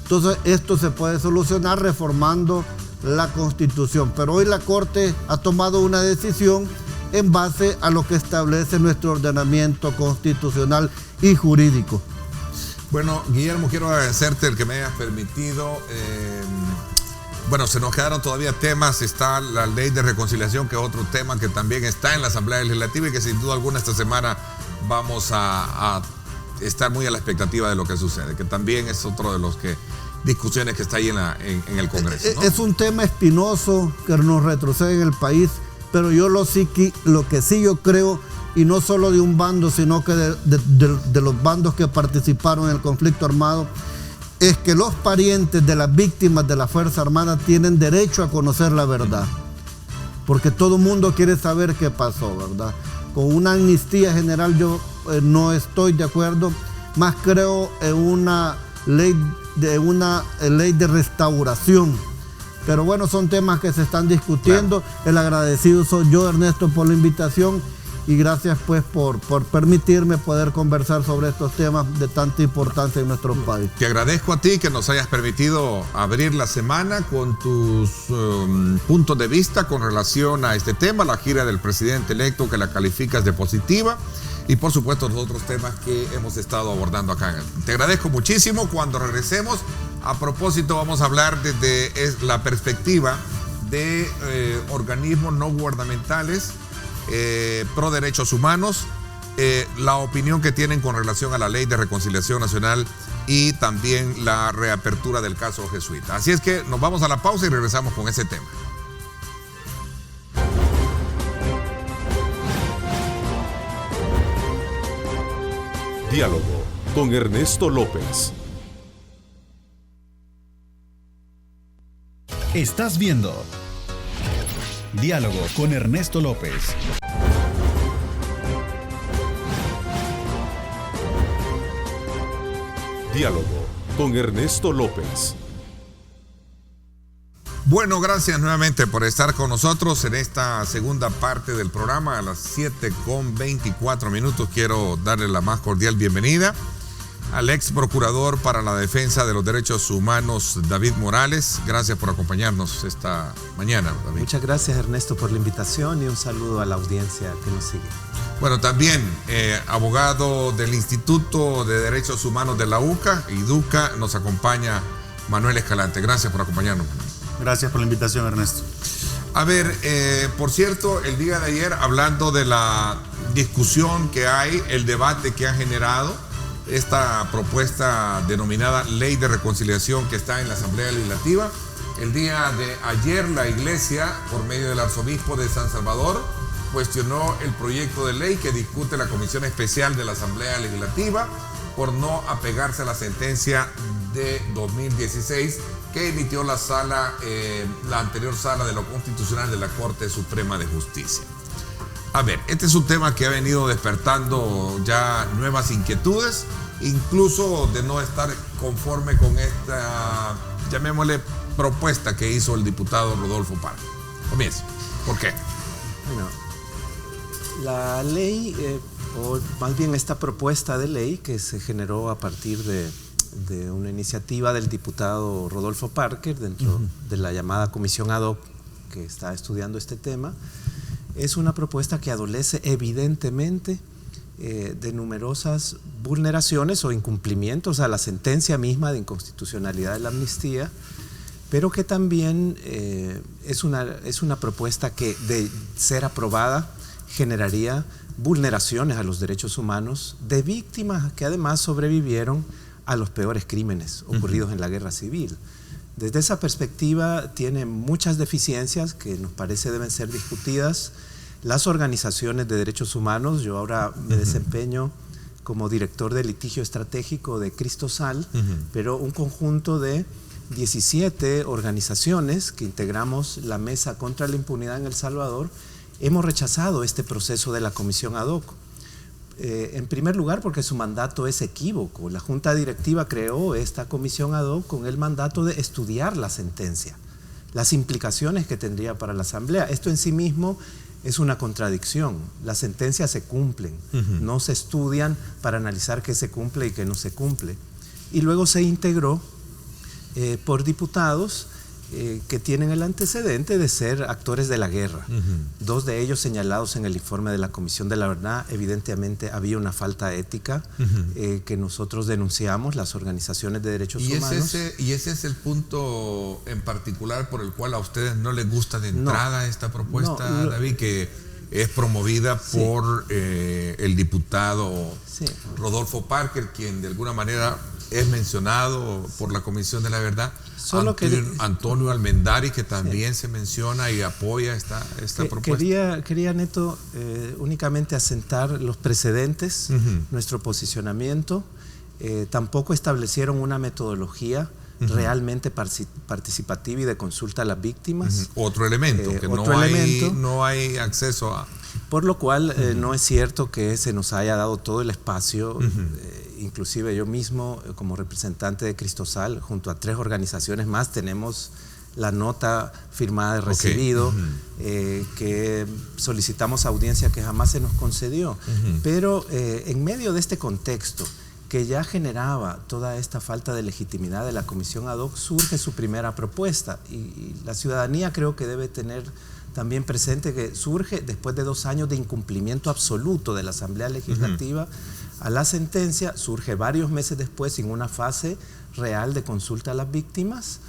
Entonces esto se puede solucionar reformando la Constitución, pero hoy la Corte ha tomado una decisión en base a lo que establece nuestro ordenamiento constitucional y jurídico. Bueno, Guillermo, quiero agradecerte el que me hayas permitido. Bueno, se nos quedaron todavía temas. Está la ley de reconciliación, que es otro tema que también está en la Asamblea Legislativa y que sin duda alguna esta semana vamos a estar muy a la expectativa de lo que sucede, que también es otro de los discusiones que está ahí en el Congreso, ¿no? Es un tema espinoso que nos retrocede en el país, pero yo lo que sí yo creo, y no solo de un bando, sino que de los bandos que participaron en el conflicto armado, es que los parientes de las víctimas de la Fuerza Armada tienen derecho a conocer la verdad, porque todo el mundo quiere saber qué pasó, ¿verdad? Con una amnistía general yo no estoy de acuerdo, más creo en una ley de restauración. Pero bueno, son temas que se están discutiendo. Claro. El agradecido soy yo, Ernesto, por la invitación, y gracias pues por permitirme poder conversar sobre estos temas de tanta importancia en nuestro país. Te agradezco a ti que nos hayas permitido abrir la semana con tus puntos de vista con relación a este tema, la gira del presidente electo, que la calificas de positiva, y por supuesto los otros temas que hemos estado abordando acá. Te agradezco muchísimo. Cuando regresemos, a propósito, vamos a hablar desde la perspectiva de organismos no gubernamentales pro derechos humanos, la opinión que tienen con relación a la Ley de Reconciliación Nacional y también la reapertura del caso jesuita. Así es que nos vamos a la pausa y regresamos con ese tema. Diálogo con Ernesto López. Estás viendo Diálogo con Ernesto López. Diálogo con Ernesto López. Bueno, gracias nuevamente por estar con nosotros en esta segunda parte del programa. A las 7:24 quiero darle la más cordial bienvenida al ex procurador para la defensa de los derechos humanos, David Morales. Gracias por acompañarnos esta mañana, David. Muchas gracias, Ernesto, por la invitación, y un saludo a la audiencia que nos sigue. Bueno, también abogado del Instituto de Derechos Humanos de la UCA, IDUCA, nos acompaña Manuel Escalante. Gracias por acompañarnos. Gracias por la invitación, Ernesto. A ver, por cierto, el día de ayer, hablando de la discusión que hay, el debate que ha generado esta propuesta denominada Ley de Reconciliación que está en la Asamblea Legislativa, el día de ayer la Iglesia, por medio del Arzobispo de San Salvador, cuestionó el proyecto de ley que discute la Comisión Especial de la Asamblea Legislativa por no apegarse a la sentencia de 2016 que emitió la anterior sala de lo constitucional de la Corte Suprema de Justicia. A ver, este es un tema que ha venido despertando ya nuevas inquietudes, incluso de no estar conforme con esta, llamémosle, propuesta que hizo el diputado Rodolfo Parker. Comienza. ¿Por qué? Bueno, la ley, o más bien esta propuesta de ley que se generó a partir de una iniciativa del diputado Rodolfo Parker dentro de la llamada Comisión Ad Hoc que está estudiando este tema, es una propuesta que adolece evidentemente de numerosas vulneraciones o incumplimientos a la sentencia misma de inconstitucionalidad de la amnistía, pero que también es una propuesta que, de ser aprobada, generaría vulneraciones a los derechos humanos de víctimas que además sobrevivieron a los peores crímenes ocurridos en la guerra civil. Desde esa perspectiva tiene muchas deficiencias que nos parece deben ser discutidas. Las organizaciones de derechos humanos, yo ahora me desempeño como director de litigio estratégico de Cristosal, pero un conjunto de 17 organizaciones que integramos la Mesa contra la Impunidad en El Salvador, hemos rechazado este proceso de la Comisión Ad Hoc. En primer lugar, porque su mandato es equívoco. La Junta Directiva creó esta Comisión Ad Hoc con el mandato de estudiar la sentencia, las implicaciones que tendría para la Asamblea. Esto en sí mismo es una contradicción. Las sentencias se cumplen, no se estudian para analizar qué se cumple y qué no se cumple. Y luego se integró por diputados que tienen el antecedente de ser actores de la guerra. Dos de ellos señalados en el informe de la Comisión de la Verdad. Evidentemente había una falta ética que nosotros denunciamos, las organizaciones de derechos humanos. ¿Y ese es el punto en particular por el cual a ustedes no les gusta de entrada esta propuesta, David, que es promovida por el diputado Rodolfo Parker, quien de alguna manera es mencionado por la Comisión de la Verdad? Solo Antonio Almendari, que también se menciona y apoya esta propuesta. Quería Neto, únicamente asentar los precedentes, nuestro posicionamiento. Tampoco establecieron una metodología realmente participativa y de consulta a las víctimas. Otro elemento, que no hay acceso a... Por lo cual no es cierto que se nos haya dado todo el espacio. Inclusive yo mismo, como representante de Cristosal, junto a 3 organizaciones más, tenemos la nota firmada de recibido, que solicitamos audiencia que jamás se nos concedió. Pero en medio de este contexto, que ya generaba toda esta falta de legitimidad de la comisión ad hoc, surge su primera propuesta. Y la ciudadanía creo que debe tener también presente que surge después de 2 años de incumplimiento absoluto de la Asamblea Legislativa a la sentencia, surge varios meses después sin una fase real de consulta a las víctimas,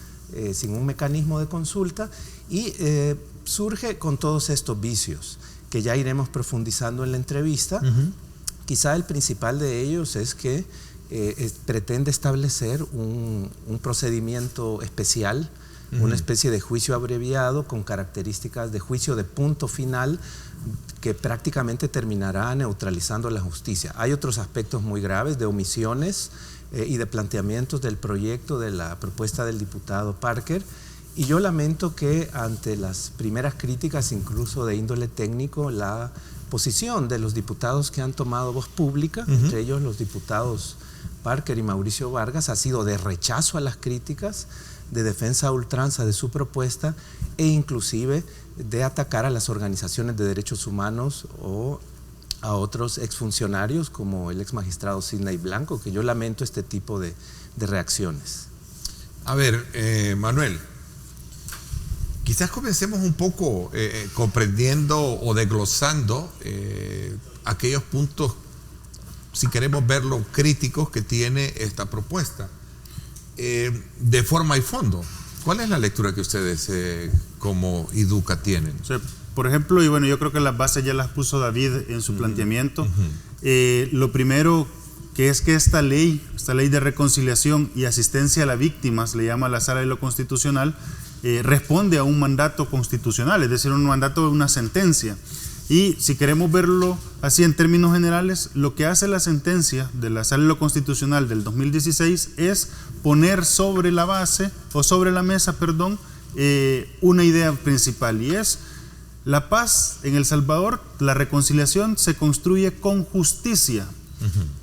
sin un mecanismo de consulta, y surge con todos estos vicios que ya iremos profundizando en la entrevista. Quizá el principal de ellos es que pretende establecer un procedimiento especial, una especie de juicio abreviado con características de juicio de punto final que prácticamente terminará neutralizando la justicia. Hay otros aspectos muy graves de omisiones y de planteamientos del proyecto de la propuesta del diputado Parker, y yo lamento que ante las primeras críticas, incluso de índole técnico, la posición de los diputados que han tomado voz pública, entre ellos los diputados Parker y Mauricio Vargas, ha sido de rechazo a las críticas, de defensa a ultranza de su propuesta e inclusive de atacar a las organizaciones de derechos humanos o a otros exfuncionarios como el exmagistrado Sidney Blanco, que yo lamento este tipo de reacciones. A ver, Manuel, quizás comencemos un poco comprendiendo o desglosando aquellos puntos, si queremos verlo, críticos que tiene esta propuesta. De forma y fondo, ¿cuál es la lectura que ustedes como IDUCA tienen? O sea, por ejemplo, y bueno, yo creo que las bases ya las puso David en su planteamiento. Lo primero que es que esta ley de reconciliación y asistencia a las víctimas, le llama la Sala de lo Constitucional, responde a un mandato constitucional, es decir, un mandato de una sentencia. Y si queremos verlo así en términos generales, lo que hace la sentencia de la Sala de lo Constitucional del 2016 es poner sobre la base, o sobre la mesa, perdón, una idea principal, y es la paz en El Salvador, la reconciliación se construye con justicia,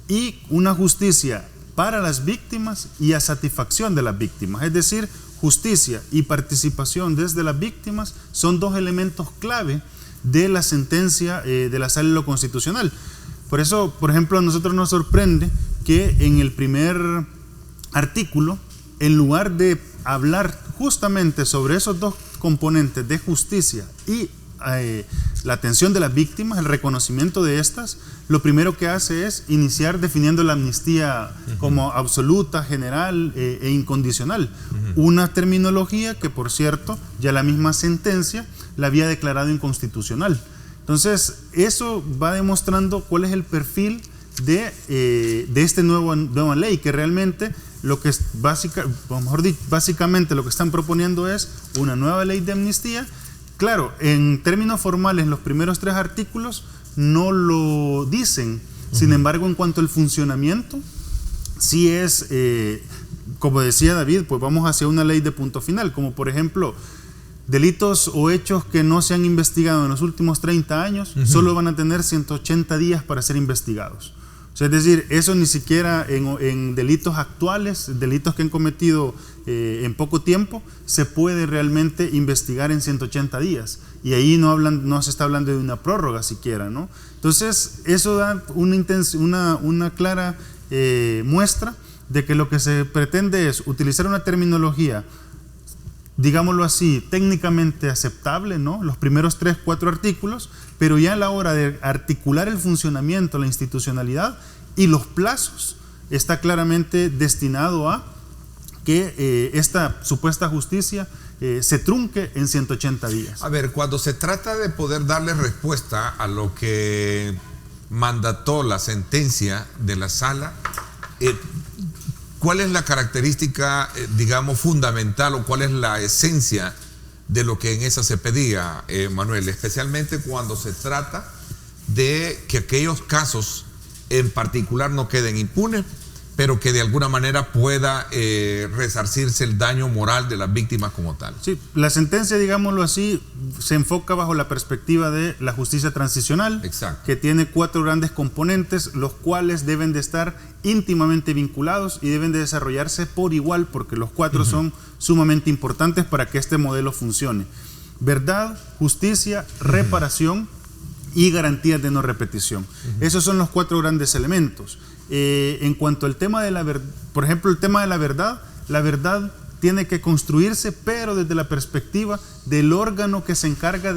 y una justicia para las víctimas y a satisfacción de las víctimas, es decir, justicia y participación desde las víctimas son 2 elementos clave de la sentencia de la Sala de lo Constitucional. Por eso, por ejemplo, a nosotros nos sorprende que en el primer artículo, en lugar de hablar justamente sobre esos 2 componentes de justicia y la atención de las víctimas, el reconocimiento de estas, lo primero que hace es iniciar definiendo la amnistía como absoluta, general e incondicional. Una terminología que, por cierto, ya la misma sentencia la había declarado inconstitucional. Entonces, eso va demostrando cuál es el perfil de esta nueva ley, que realmente lo que es básicamente lo que están proponiendo es una nueva ley de amnistía. Claro, en términos formales, los primeros 3 artículos no lo dicen. Sin embargo, en cuanto al funcionamiento, sí es, como decía David, pues vamos hacia una ley de punto final, como por ejemplo, delitos o hechos que no se han investigado en los últimos 30 años, solo van a tener 180 días para ser investigados. O O sea, es decir, eso ni siquiera en delitos actuales, delitos que han cometido en poco tiempo, se puede realmente investigar en 180 días. Y ahí no se está hablando de una prórroga siquiera, ¿no? Entonces, eso da una clara muestra de que lo que se pretende es utilizar una terminología, digámoslo así, técnicamente aceptable, ¿no? Los primeros 3, 4 artículos, pero ya a la hora de articular el funcionamiento, la institucionalidad y los plazos, está claramente destinado a que esta supuesta justicia se trunque en 180 días. A ver, cuando se trata de poder darle respuesta a lo que mandató la sentencia de la sala, ¿cuál es la característica, digamos, fundamental o cuál es la esencia de lo que en esa se pedía, Manuel? Especialmente cuando se trata de que aquellos casos en particular no queden impunes, pero que de alguna manera pueda resarcirse el daño moral de las víctimas como tal. Sí, la sentencia, digámoslo así, se enfoca bajo la perspectiva de la justicia transicional. Exacto. Que tiene 4 grandes componentes, los cuales deben de estar íntimamente vinculados y deben de desarrollarse por igual, porque los 4 son sumamente importantes para que este modelo funcione. Verdad, justicia, reparación y garantías de no repetición. Esos son los 4 grandes elementos. En cuanto al tema de la verdad, por ejemplo, el tema de la verdad tiene que construirse, pero desde la perspectiva del órgano que se encarga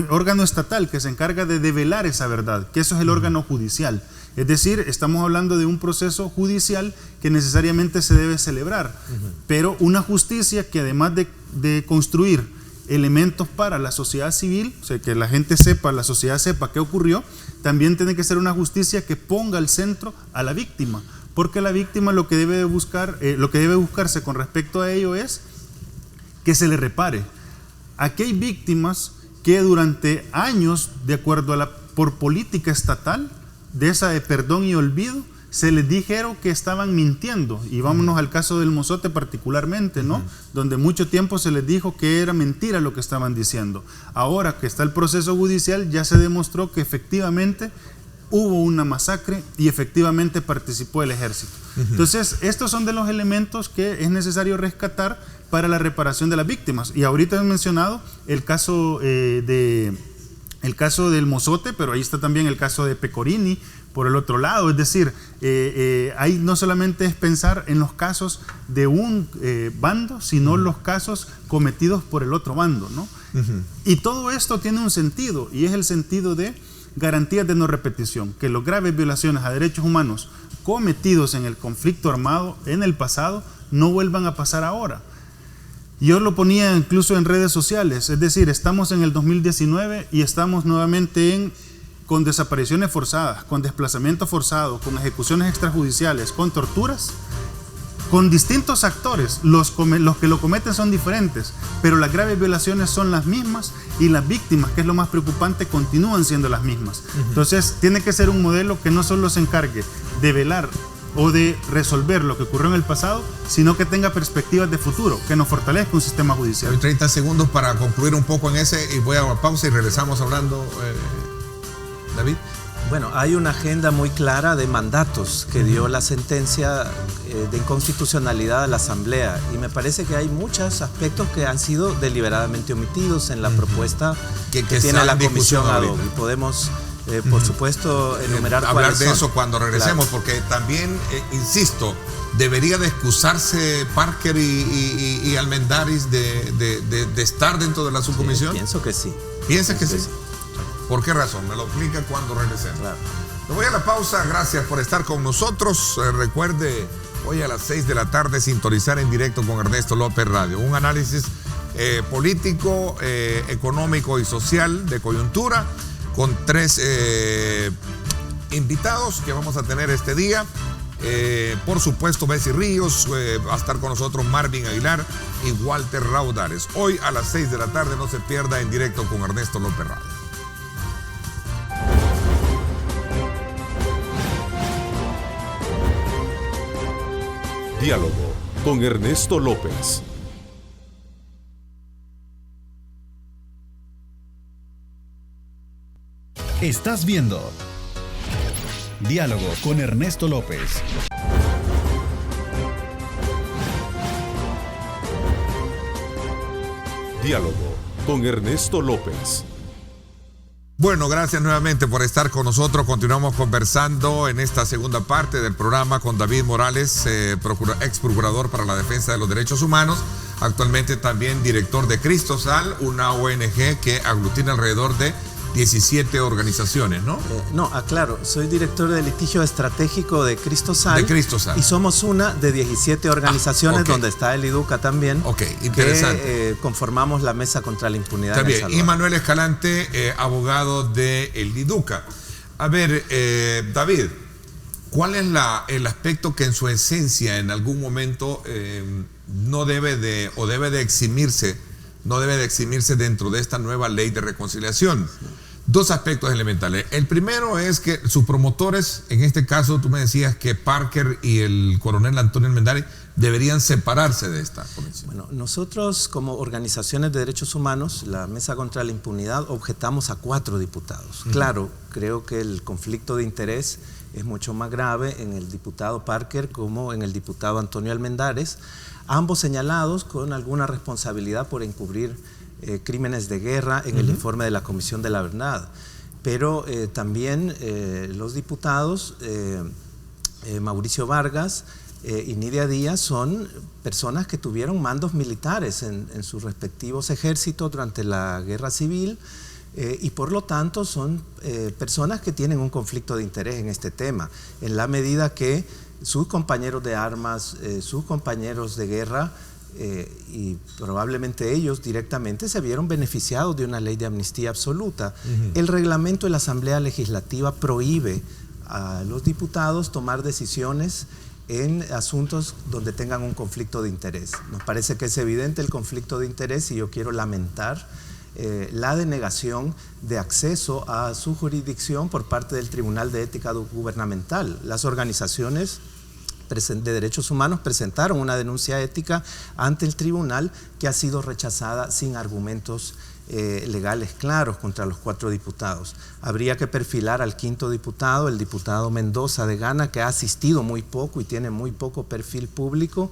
órgano estatal que se encarga de develar esa verdad, que eso es el órgano judicial. Es decir, estamos hablando de un proceso judicial que necesariamente se debe celebrar, pero una justicia que además de construir elementos para la sociedad civil, o sea, que la gente sepa, la sociedad sepa qué ocurrió, también tiene que ser una justicia que ponga al centro a la víctima, porque la víctima lo que debe buscarse con respecto a ello es que se le repare. Aquí hay víctimas que durante años, de acuerdo por política estatal, de esa de perdón y olvido, se les dijeron que estaban mintiendo, y vámonos al caso del Mozote particularmente, ¿no? Donde mucho tiempo se les dijo que era mentira lo que estaban diciendo. Ahora que está el proceso judicial, ya se demostró que efectivamente hubo una masacre y efectivamente participó el ejército. Entonces, estos son de los elementos que es necesario rescatar para la reparación de las víctimas. Y ahorita he mencionado el caso del Mozote, pero ahí está también el caso de Pecorini, por el otro lado. Es decir, ahí no solamente es pensar en los casos de un bando, sino los casos cometidos por el otro bando, ¿no? Y todo esto tiene un sentido, y es el sentido de garantías de no repetición, que las graves violaciones a derechos humanos cometidos en el conflicto armado en el pasado no vuelvan a pasar ahora. Yo lo ponía incluso en redes sociales, es decir, estamos en el 2019 y estamos nuevamente con desapariciones forzadas, con desplazamientos forzados, con ejecuciones extrajudiciales, con torturas, con distintos actores. Los que lo cometen son diferentes, pero las graves violaciones son las mismas y las víctimas, que es lo más preocupante, continúan siendo las mismas. Entonces, tiene que ser un modelo que no solo se encargue de velar o de resolver lo que ocurrió en el pasado, sino que tenga perspectivas de futuro, que nos fortalezca un sistema judicial. Hay 30 segundos para concluir un poco en ese, y voy a una pausa y regresamos hablando. David. Bueno, hay una agenda muy clara de mandatos que dio la sentencia de inconstitucionalidad a la Asamblea, y me parece que hay muchos aspectos que han sido deliberadamente omitidos en la propuesta que tiene la Comisión ad hoc, y podemos por supuesto enumerar hablar de son. eso cuando regresemos, claro. Porque también, insisto, debería de excusarse Parker y Almendaris de estar dentro de la subcomisión. Pienso que sí. ¿Piensas que sí? ¿Por qué razón? Me lo explica cuando regresemos. Claro. Me voy a la pausa. Gracias por estar con nosotros. Recuerde, hoy a las 6 de la tarde sintonizar en directo con Ernesto López Radio. Un análisis político, económico y social de coyuntura con 3 invitados que vamos a tener este día. Por supuesto, Bessie Ríos, va a estar con nosotros Marvin Aguilar y Walter Raudares. Hoy a las 6 de la tarde, no se pierda en directo con Ernesto López Radio. Diálogo con Ernesto López. Estás viendo Diálogo con Ernesto López. Diálogo con Ernesto López. Bueno, gracias nuevamente por estar con nosotros. Continuamos conversando en esta segunda parte del programa con David Morales, ex procurador para la defensa de los derechos humanos, actualmente también director de Cristosal, una ONG que aglutina alrededor de 17 organizaciones, ¿no? No, aclaro, soy director de litigio estratégico de Cristosal. De Cristosal. Y somos una de 17 organizaciones, ok, donde está el IDUCA también. Ok, interesante. Que conformamos la Mesa contra la Impunidad. Está en El bien. Y Salvador. Manuel Escalante, abogado de el IDUCA. A ver, David, ¿cuál es el aspecto que en su esencia en algún momento no debe de eximirse dentro de esta nueva ley de reconciliación? Dos aspectos elementales. El primero es que sus promotores, en este caso tú me decías que Parker y el coronel Antonio Almendares deberían separarse de esta convención. Bueno, nosotros como organizaciones de derechos humanos, la Mesa contra la Impunidad, objetamos a 4 diputados. Claro, creo que el conflicto de interés es mucho más grave en el diputado Parker como en el diputado Antonio Almendares, ambos señalados con alguna responsabilidad por encubrir crímenes de guerra en el informe de la Comisión de la Verdad. Pero también los diputados Mauricio Vargas y Nidia Díaz son personas que tuvieron mandos militares en sus respectivos ejércitos durante la Guerra Civil, y por lo tanto son personas que tienen un conflicto de interés en este tema, en la medida que sus compañeros de armas, sus compañeros de guerra, y probablemente ellos directamente se vieron beneficiados de una ley de amnistía absoluta. El reglamento de la Asamblea Legislativa prohíbe a los diputados tomar decisiones en asuntos donde tengan un conflicto de interés. Nos parece que es evidente el conflicto de interés y yo quiero lamentar la denegación de acceso a su jurisdicción por parte del Tribunal de Ética Gubernamental. Las organizaciones de derechos humanos presentaron una denuncia ética ante el tribunal que ha sido rechazada sin argumentos legales claros contra los 4 diputados. Habría que perfilar al 5º diputado, el diputado Mendoza de Ghana, que ha asistido muy poco y tiene muy poco perfil público,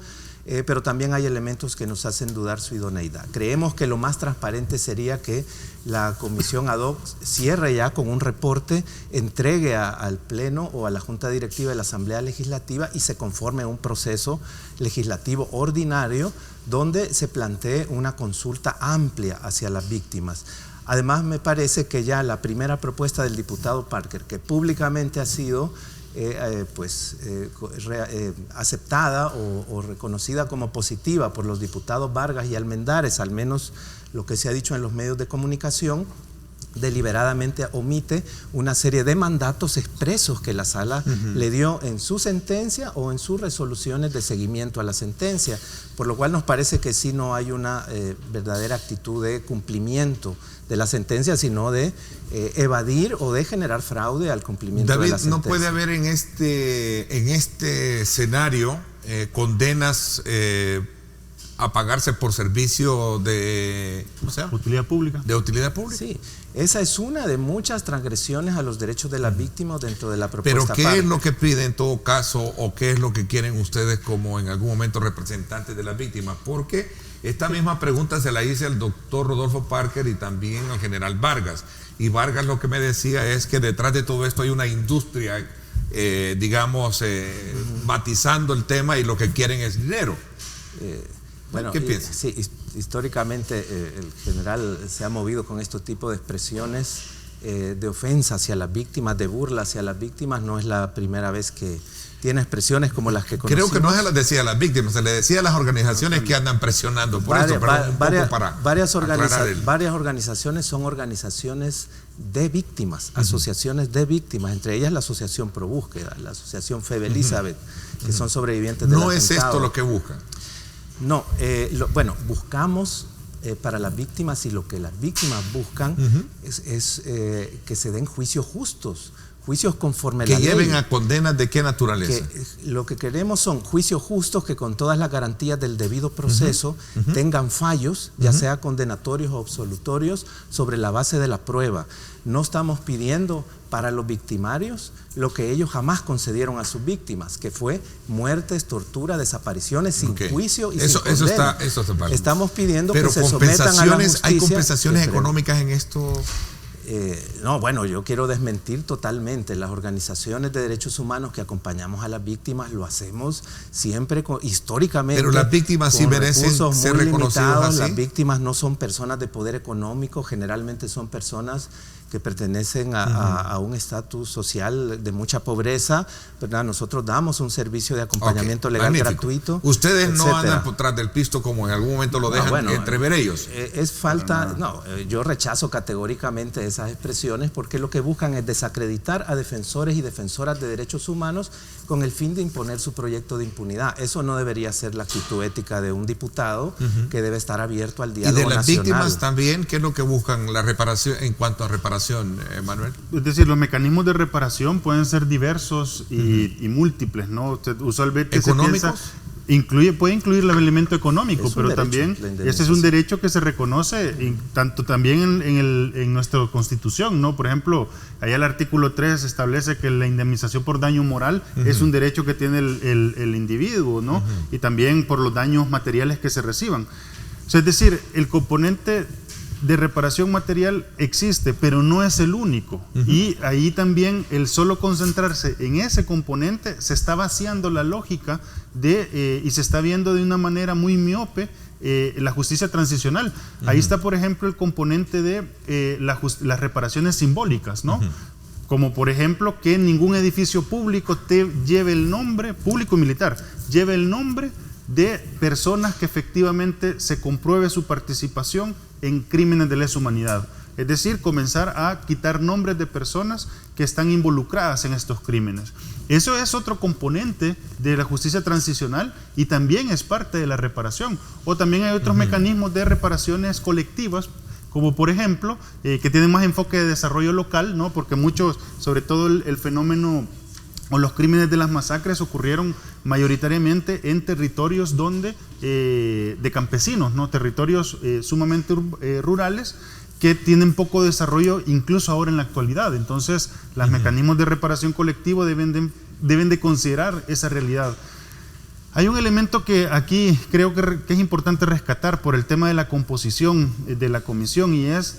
pero también hay elementos que nos hacen dudar su idoneidad. Creemos que lo más transparente sería que la comisión ad hoc cierre ya con un reporte, entregue al Pleno o a la Junta Directiva de la Asamblea Legislativa y se conforme un proceso legislativo ordinario donde se plantee una consulta amplia hacia las víctimas. Además, me parece que ya la primera propuesta del diputado Parker, que públicamente ha sido aceptada o reconocida como positiva por los diputados Vargas y Almendares, al menos lo que se ha dicho en los medios de comunicación, deliberadamente omite una serie de mandatos expresos que la Sala le dio en su sentencia o en sus resoluciones de seguimiento a la sentencia, por lo cual nos parece que sí no hay una verdadera actitud de cumplimiento de la sentencia, sino de evadir o de generar fraude al cumplimiento de la sentencia. David, ¿no puede haber en este escenario condenas a pagarse por servicio de utilidad pública? De utilidad pública. Sí, esa es una de muchas transgresiones a los derechos de las víctimas dentro de la propuesta. Pero ¿qué Parker es lo que pide en todo caso o qué es lo que quieren ustedes como en algún momento representantes de las víctimas? Porque esta misma pregunta se la hice al doctor Rodolfo Parker y también al general Vargas. Y Vargas lo que me decía es que detrás de todo esto hay una industria, matizando el tema y lo que quieren es dinero. Bueno, ¿qué piensas? Sí, históricamente el general se ha movido con este tipo de expresiones de ofensa hacia las víctimas, de burla hacia las víctimas. No es la primera vez que tiene expresiones como las que conocimos. Creo que no se las decía a las víctimas, se le decía a las organizaciones que andan presionando por varias organizaciones son organizaciones de víctimas, asociaciones de víctimas, entre ellas la Asociación Pro Búsqueda, la Asociación Febe Elizabeth, que son sobrevivientes del atentado. ¿No es esto lo que buscan? No, buscamos para las víctimas, y lo que las víctimas buscan es que se den juicios justos juicios conforme a que la ley. lleven a condenas de qué naturaleza. Lo que queremos son juicios justos que con todas las garantías del debido proceso tengan fallos, ya sea condenatorios o absolutorios, sobre la base de la prueba. No estamos pidiendo para los victimarios lo que ellos jamás concedieron a sus víctimas, que fue muertes, tortura, desapariciones sin juicio y sin condena. Eso está Estamos pidiendo pero que se sometan a la justicia. ¿Hay compensaciones económicas en esto? No, bueno, yo quiero desmentir totalmente. Las organizaciones de derechos humanos que acompañamos a las víctimas lo hacemos siempre históricamente. Pero las víctimas sí merecen ser reconocidas así. Las víctimas no son personas de poder económico, generalmente son personas que pertenecen a un estatus social de mucha pobreza, ¿verdad? Nosotros damos un servicio de acompañamiento legal gratuito. Ustedes no etcétera. andan por tras del pisto como en algún momento lo dejan entrever ellos. Es falta, yo rechazo categóricamente esas expresiones porque lo que buscan es desacreditar a defensores y defensoras de derechos humanos con el fin de imponer su proyecto de impunidad. Eso no debería ser la actitud ética de un diputado que debe estar abierto al diálogo nacional. ¿Y de las víctimas también? ¿Qué es lo que buscan la reparación en cuanto a reparación, Manuel? Es decir, los mecanismos de reparación pueden ser diversos y múltiples, ¿no? Usualmente ¿económicos? Puede incluir el elemento económico, pero derecho, también ese es un derecho que se reconoce tanto también en nuestra Constitución, ¿no? Por ejemplo, allá el artículo 3 establece que la indemnización por daño moral es un derecho que tiene el individuo, ¿no? Y también por los daños materiales que se reciban. O sea, es decir, el componente de reparación material existe, pero no es el único. Y ahí también el solo concentrarse en ese componente se está vaciando la lógica y se está viendo de una manera muy miope la justicia transicional. Ahí está, por ejemplo, el componente de las reparaciones simbólicas, ¿no? Como por ejemplo que ningún edificio público lleve el nombre, público y militar, lleve el nombre de personas que efectivamente se compruebe su participación en crímenes de lesa humanidad. Es decir, comenzar a quitar nombres de personas que están involucradas en estos crímenes. Eso es otro componente de la justicia transicional y también es parte de la reparación. O también hay otros mecanismos de reparaciones colectivas, como por ejemplo, que tienen más enfoque de desarrollo local, ¿no? Porque muchos, sobre todo el fenómeno o los crímenes de las masacres ocurrieron mayoritariamente en territorios de campesinos, ¿no? Territorios sumamente rurales que tienen poco desarrollo incluso ahora en la actualidad. Entonces, los mecanismos de reparación colectivo deben de considerar esa realidad. Hay un elemento que aquí creo que es importante rescatar por el tema de la composición de la comisión y es,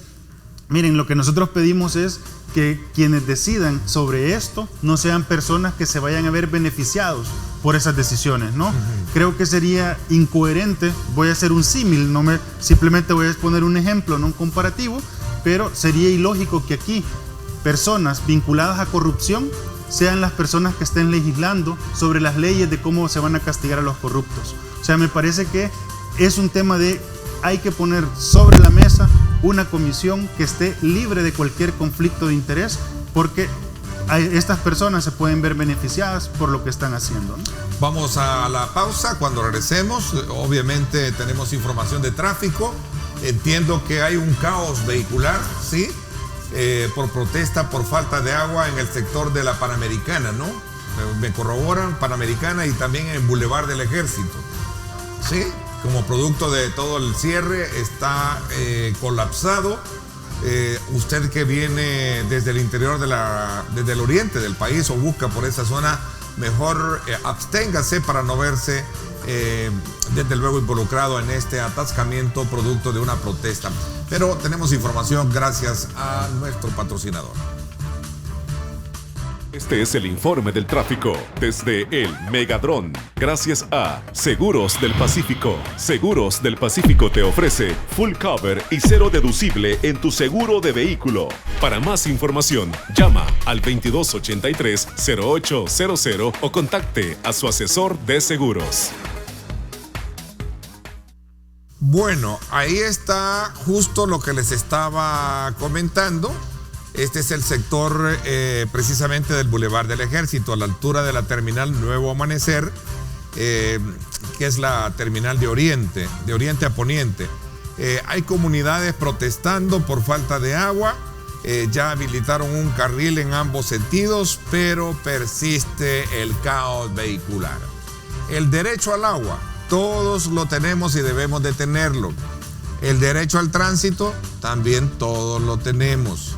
miren, lo que nosotros pedimos es que quienes decidan sobre esto no sean personas que se vayan a ver beneficiados por esas decisiones, ¿no? Creo que sería incoherente, voy a hacer un símil, simplemente voy a exponer un ejemplo, no un comparativo, pero sería ilógico que aquí personas vinculadas a corrupción sean las personas que estén legislando sobre las leyes de cómo se van a castigar a los corruptos. O sea, me parece que es un tema hay que poner sobre la mesa una comisión que esté libre de cualquier conflicto de interés, porque estas personas se pueden ver beneficiadas por lo que están haciendo, ¿no? Vamos a la pausa. Cuando regresemos, obviamente tenemos información de tráfico. Entiendo que hay un caos vehicular, ¿sí? Por protesta, por falta de agua en el sector de la Panamericana, ¿no? Me corroboran, Panamericana y también en Boulevard del Ejército, ¿sí? Como producto de todo el cierre está colapsado. Usted que viene desde el interior desde el oriente del país o busca por esa zona, mejor absténgase para no verse desde luego involucrado en este atascamiento producto de una protesta. Pero tenemos información gracias a nuestro patrocinador. Este es el informe del tráfico desde el Megadrón. Gracias a Seguros del Pacífico. Seguros del Pacífico te ofrece full cover y cero deducible en tu seguro de vehículo. Para más información, llama al 2283-0800 o contacte a su asesor de seguros. Bueno, ahí está justo lo que les estaba comentando. Este es el sector precisamente del Boulevard del Ejército, a la altura de la terminal Nuevo Amanecer, que es la terminal de oriente a poniente. Hay comunidades protestando por falta de agua. ya habilitaron un carril en ambos sentidos, pero persiste el caos vehicular. El derecho al agua, todos lo tenemos y debemos de tenerlo. El derecho al tránsito, también todos lo tenemos.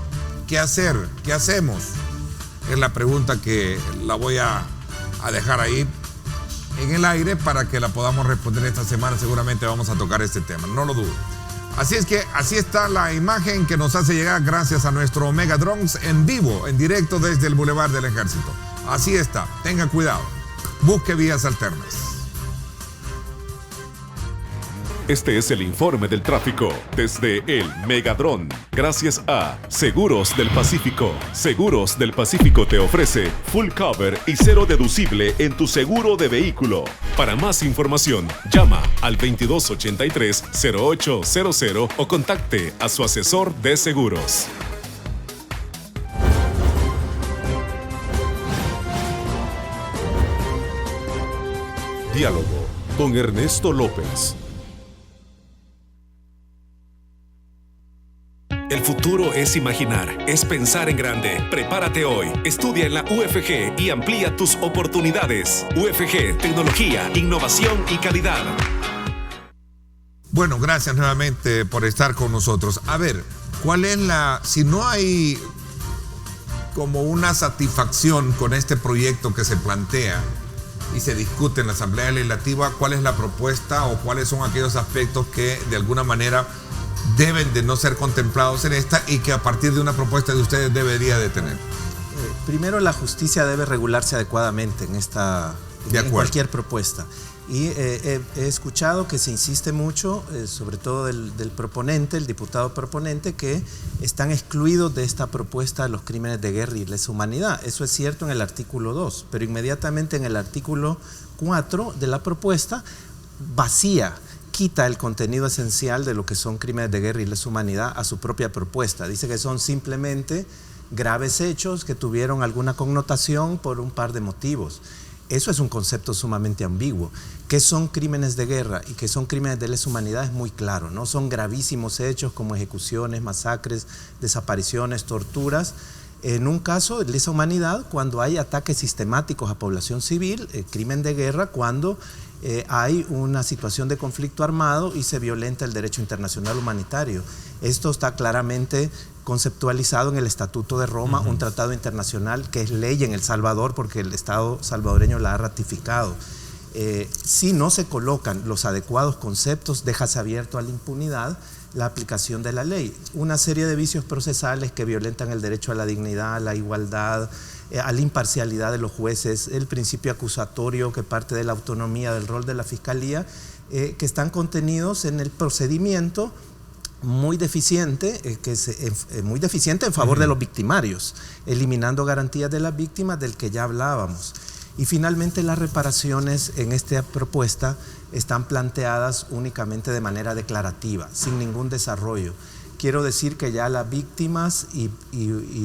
¿Qué hacer? ¿Qué hacemos? Es la pregunta que la voy a dejar ahí en el aire para que la podamos responder esta semana. Seguramente vamos a tocar este tema, no lo dudo. Así es que así está la imagen que nos hace llegar gracias a nuestro Omega Drones en vivo, en directo desde el Boulevard del Ejército. Así está, tenga cuidado, busque vías alternas. Este es el informe del tráfico desde el Megadrón. Gracias a Seguros del Pacífico. Seguros del Pacífico te ofrece full cover y cero deducible en tu seguro de vehículo. Para más información, llama al 2283-0800 o contacte a su asesor de seguros. Diálogo con Ernesto López. El futuro es imaginar, es pensar en grande. Prepárate hoy. Estudia en la UFG y amplía tus oportunidades. UFG, tecnología, innovación y calidad. Bueno, gracias nuevamente por estar con nosotros. A ver, ¿cuál es si no hay como una satisfacción con este proyecto que se plantea y se discute en la Asamblea Legislativa, cuál es la propuesta o cuáles son aquellos aspectos que de alguna manera deben de no ser contemplados en esta y que a partir de una propuesta de ustedes debería de tener? Primero, la justicia debe regularse adecuadamente en cualquier propuesta. Y he escuchado que se insiste mucho, sobre todo del proponente, el diputado proponente, que están excluidos de esta propuesta los crímenes de guerra y lesa humanidad. Eso es cierto en el artículo 2, pero inmediatamente en el artículo 4 de la propuesta vacía, quita el contenido esencial de lo que son crímenes de guerra y lesa humanidad a su propia propuesta. Dice que son simplemente graves hechos que tuvieron alguna connotación por un par de motivos. Eso es un concepto sumamente ambiguo. ¿Qué son crímenes de guerra y qué son crímenes de lesa humanidad? Es muy claro, ¿no? Son gravísimos hechos como ejecuciones, masacres, desapariciones, torturas. En un caso de lesa humanidad, cuando hay ataques sistemáticos a población civil, crimen de guerra cuando hay una situación de conflicto armado y se violenta el derecho internacional humanitario. Esto está claramente conceptualizado en el Estatuto de Roma, un tratado internacional que es ley en El Salvador porque el Estado salvadoreño la ha ratificado. Si no se colocan los adecuados conceptos, déjase abierto a la impunidad la aplicación de la ley. Una serie de vicios procesales que violentan el derecho a la dignidad, a la igualdad, a la imparcialidad de los jueces, el principio acusatorio que parte de la autonomía del rol de la Fiscalía, que están contenidos en el procedimiento muy deficiente, muy deficiente en favor de los victimarios, eliminando garantías de las víctimas del que ya hablábamos. Y finalmente las reparaciones en esta propuesta están planteadas únicamente de manera declarativa, sin ningún desarrollo. Quiero decir que ya las víctimas y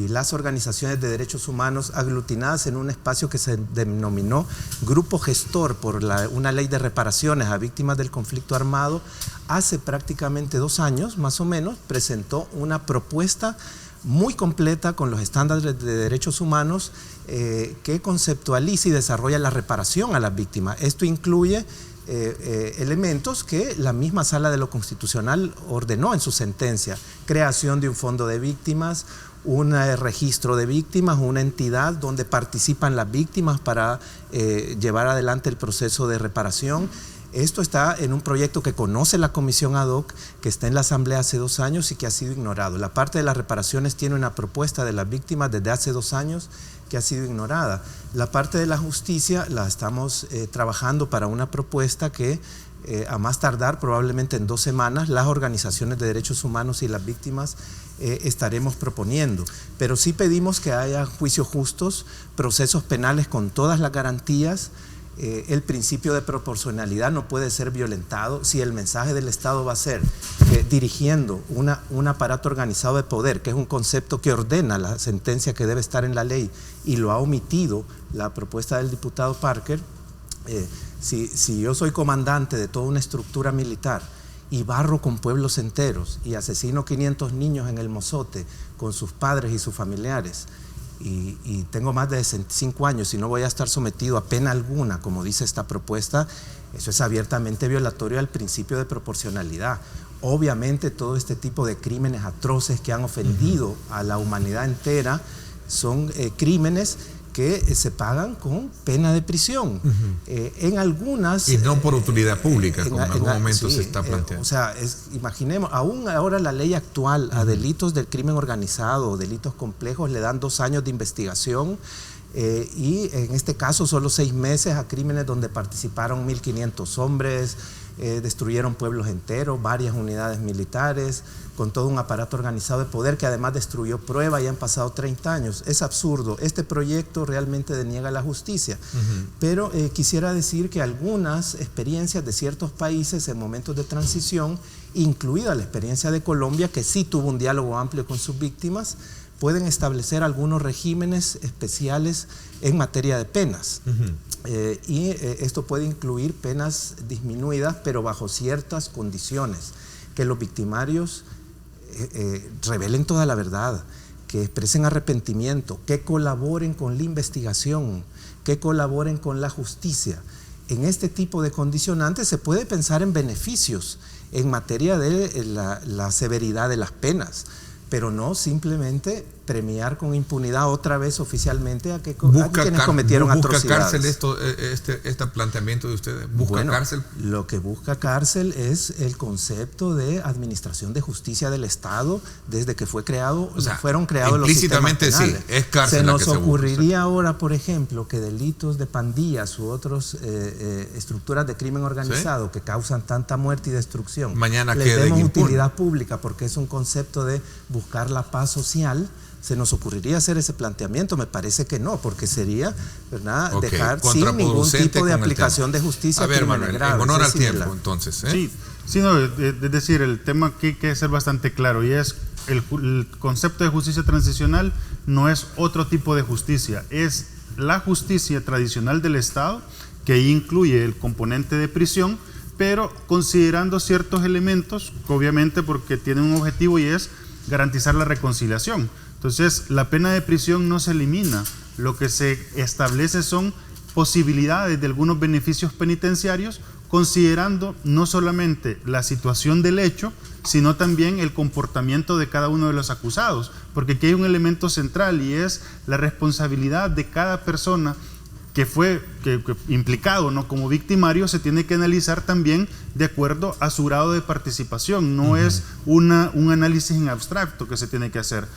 las organizaciones de derechos humanos aglutinadas en un espacio que se denominó Grupo Gestor por una ley de reparaciones a víctimas del conflicto armado, hace prácticamente 2 años más o menos presentó una propuesta muy completa con los estándares de derechos humanos que conceptualiza y desarrolla la reparación a las víctimas. Esto incluye elementos que la misma Sala de lo Constitucional ordenó en su sentencia: creación de un fondo de víctimas, un registro de víctimas, una entidad donde participan las víctimas para llevar adelante el proceso de reparación. Esto está en un proyecto que conoce la Comisión Ad Hoc, que está en la Asamblea hace 2 años y que ha sido ignorado. La parte de las reparaciones tiene una propuesta de las víctimas desde hace 2 años que ha sido ignorada. La parte de la justicia la estamos trabajando para una propuesta que a más tardar, probablemente en 2 semanas, las organizaciones de derechos humanos y las víctimas estaremos proponiendo. Pero sí pedimos que haya juicios justos, procesos penales con todas las garantías. El principio de proporcionalidad no puede ser violentado. Si el mensaje del Estado va a ser dirigiendo un aparato organizado de poder, que es un concepto que ordena la sentencia que debe estar en la ley, y lo ha omitido la propuesta del diputado Parker, si yo soy comandante de toda una estructura militar y barro con pueblos enteros y asesino 500 niños en el Mozote con sus padres y sus familiares y tengo más de 65 años y no voy a estar sometido a pena alguna, como dice esta propuesta, eso es abiertamente violatorio al principio de proporcionalidad. Obviamente todo este tipo de crímenes atroces que han ofendido a la humanidad entera son crímenes que se pagan con pena de prisión. En algunas... Y no por utilidad pública, como en algún momento se está planteando. O sea, imaginemos, aún ahora la ley actual a delitos del crimen organizado, delitos complejos, le dan 2 años de investigación y en este caso solo 6 meses a crímenes donde participaron 1.500 hombres, destruyeron pueblos enteros, varias unidades militares, con todo un aparato organizado de poder que además destruyó pruebas y han pasado 30 años. Es absurdo. Este proyecto realmente deniega la justicia. Pero quisiera decir que algunas experiencias de ciertos países en momentos de transición, incluida la experiencia de Colombia, que sí tuvo un diálogo amplio con sus víctimas, pueden establecer algunos regímenes especiales en materia de penas. Esto puede incluir penas disminuidas, pero bajo ciertas condiciones, que los victimarios revelen toda la verdad, que expresen arrepentimiento, que colaboren con la investigación, que colaboren con la justicia. En este tipo de condicionantes se puede pensar en beneficios en materia de la severidad de las penas, pero no simplemente premiar con impunidad otra vez oficialmente a quienes cometieron atrocidades. ¿Busca cárcel este planteamiento de ustedes? ¿Busca cárcel? Lo que busca cárcel es el concepto de administración de justicia del Estado desde que fue creado, o sea, fueron creados los sistemas penales. Sí, es cárcel. Se nos ocurriría ahora, por ejemplo, que delitos de pandillas u otras estructuras de crimen organizado que causan tanta muerte y destrucción, mañana les demos utilidad pública porque es un concepto de buscar la paz social. ¿Se nos ocurriría hacer ese planteamiento? Me parece que no, porque sería, ¿verdad?, dejar sin ningún tipo de aplicación de justicia. A ver, Manuel, en honor al tiempo, entonces. Sí, no, es decir, el tema aquí hay que ser bastante claro, y es el concepto de justicia transicional no es otro tipo de justicia, es la justicia tradicional del Estado, que ahí incluye el componente de prisión, pero considerando ciertos elementos, obviamente porque tienen un objetivo y es garantizar la reconciliación. Entonces, la pena de prisión no se elimina, lo que se establece son posibilidades de algunos beneficios penitenciarios, considerando no solamente la situación del hecho, sino también el comportamiento de cada uno de los acusados, porque aquí hay un elemento central y es la responsabilidad de cada persona que fue implicado, ¿no?, como victimario. Se tiene que analizar también de acuerdo a su grado de participación, no es un análisis en abstracto que se tiene que hacer.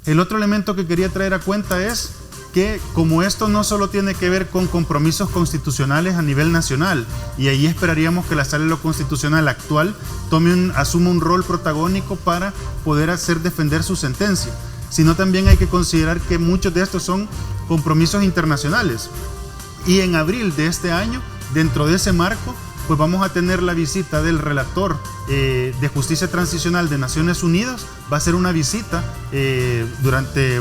El otro elemento que quería traer a cuenta es que como esto no solo tiene que ver con compromisos constitucionales a nivel nacional, y ahí esperaríamos que la Sala de lo Constitucional actual asuma un rol protagónico para poder defender su sentencia, sino también hay que considerar que muchos de estos son compromisos internacionales. Y en abril de este año, dentro de ese marco, pues vamos a tener la visita del relator de justicia transicional de Naciones Unidas. Va a ser una visita durante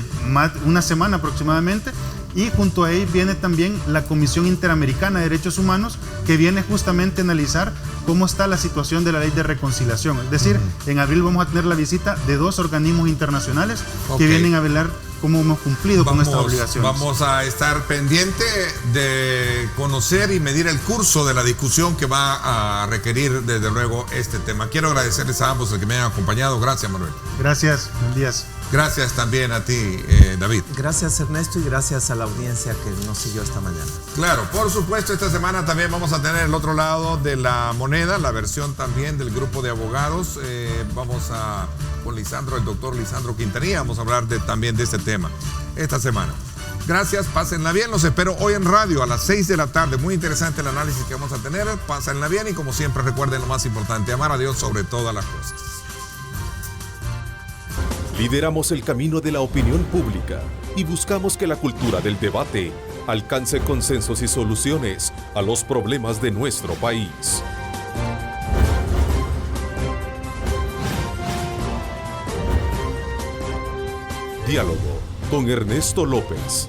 una semana aproximadamente, y junto a él viene también la Comisión Interamericana de Derechos Humanos, que viene justamente a analizar cómo está la situación de la ley de reconciliación. Es decir, en abril vamos a tener la visita de 2 organismos internacionales que vienen a velar cómo hemos cumplido con estas obligaciones. Vamos a estar pendiente de conocer y medir el curso de la discusión que va a requerir, desde luego, este tema. Quiero agradecerles a ambos el que me han acompañado. Gracias, Manuel. Gracias, buen día. Gracias también a ti, David. Gracias, Ernesto, y gracias a la audiencia que nos siguió esta mañana. Claro, por supuesto, esta semana también vamos a tener el otro lado de la moneda, la versión también del grupo de abogados. Con Lisandro, el doctor Lisandro Quintanilla, vamos a hablar también de este tema esta semana. Gracias, pásenla bien, los espero hoy en radio a las 6 de la tarde. Muy interesante el análisis que vamos a tener. Pásenla bien y, como siempre, recuerden lo más importante: amar a Dios sobre todas las cosas. Lideramos el camino de la opinión pública y buscamos que la cultura del debate alcance consensos y soluciones a los problemas de nuestro país. Diálogo con Ernesto López.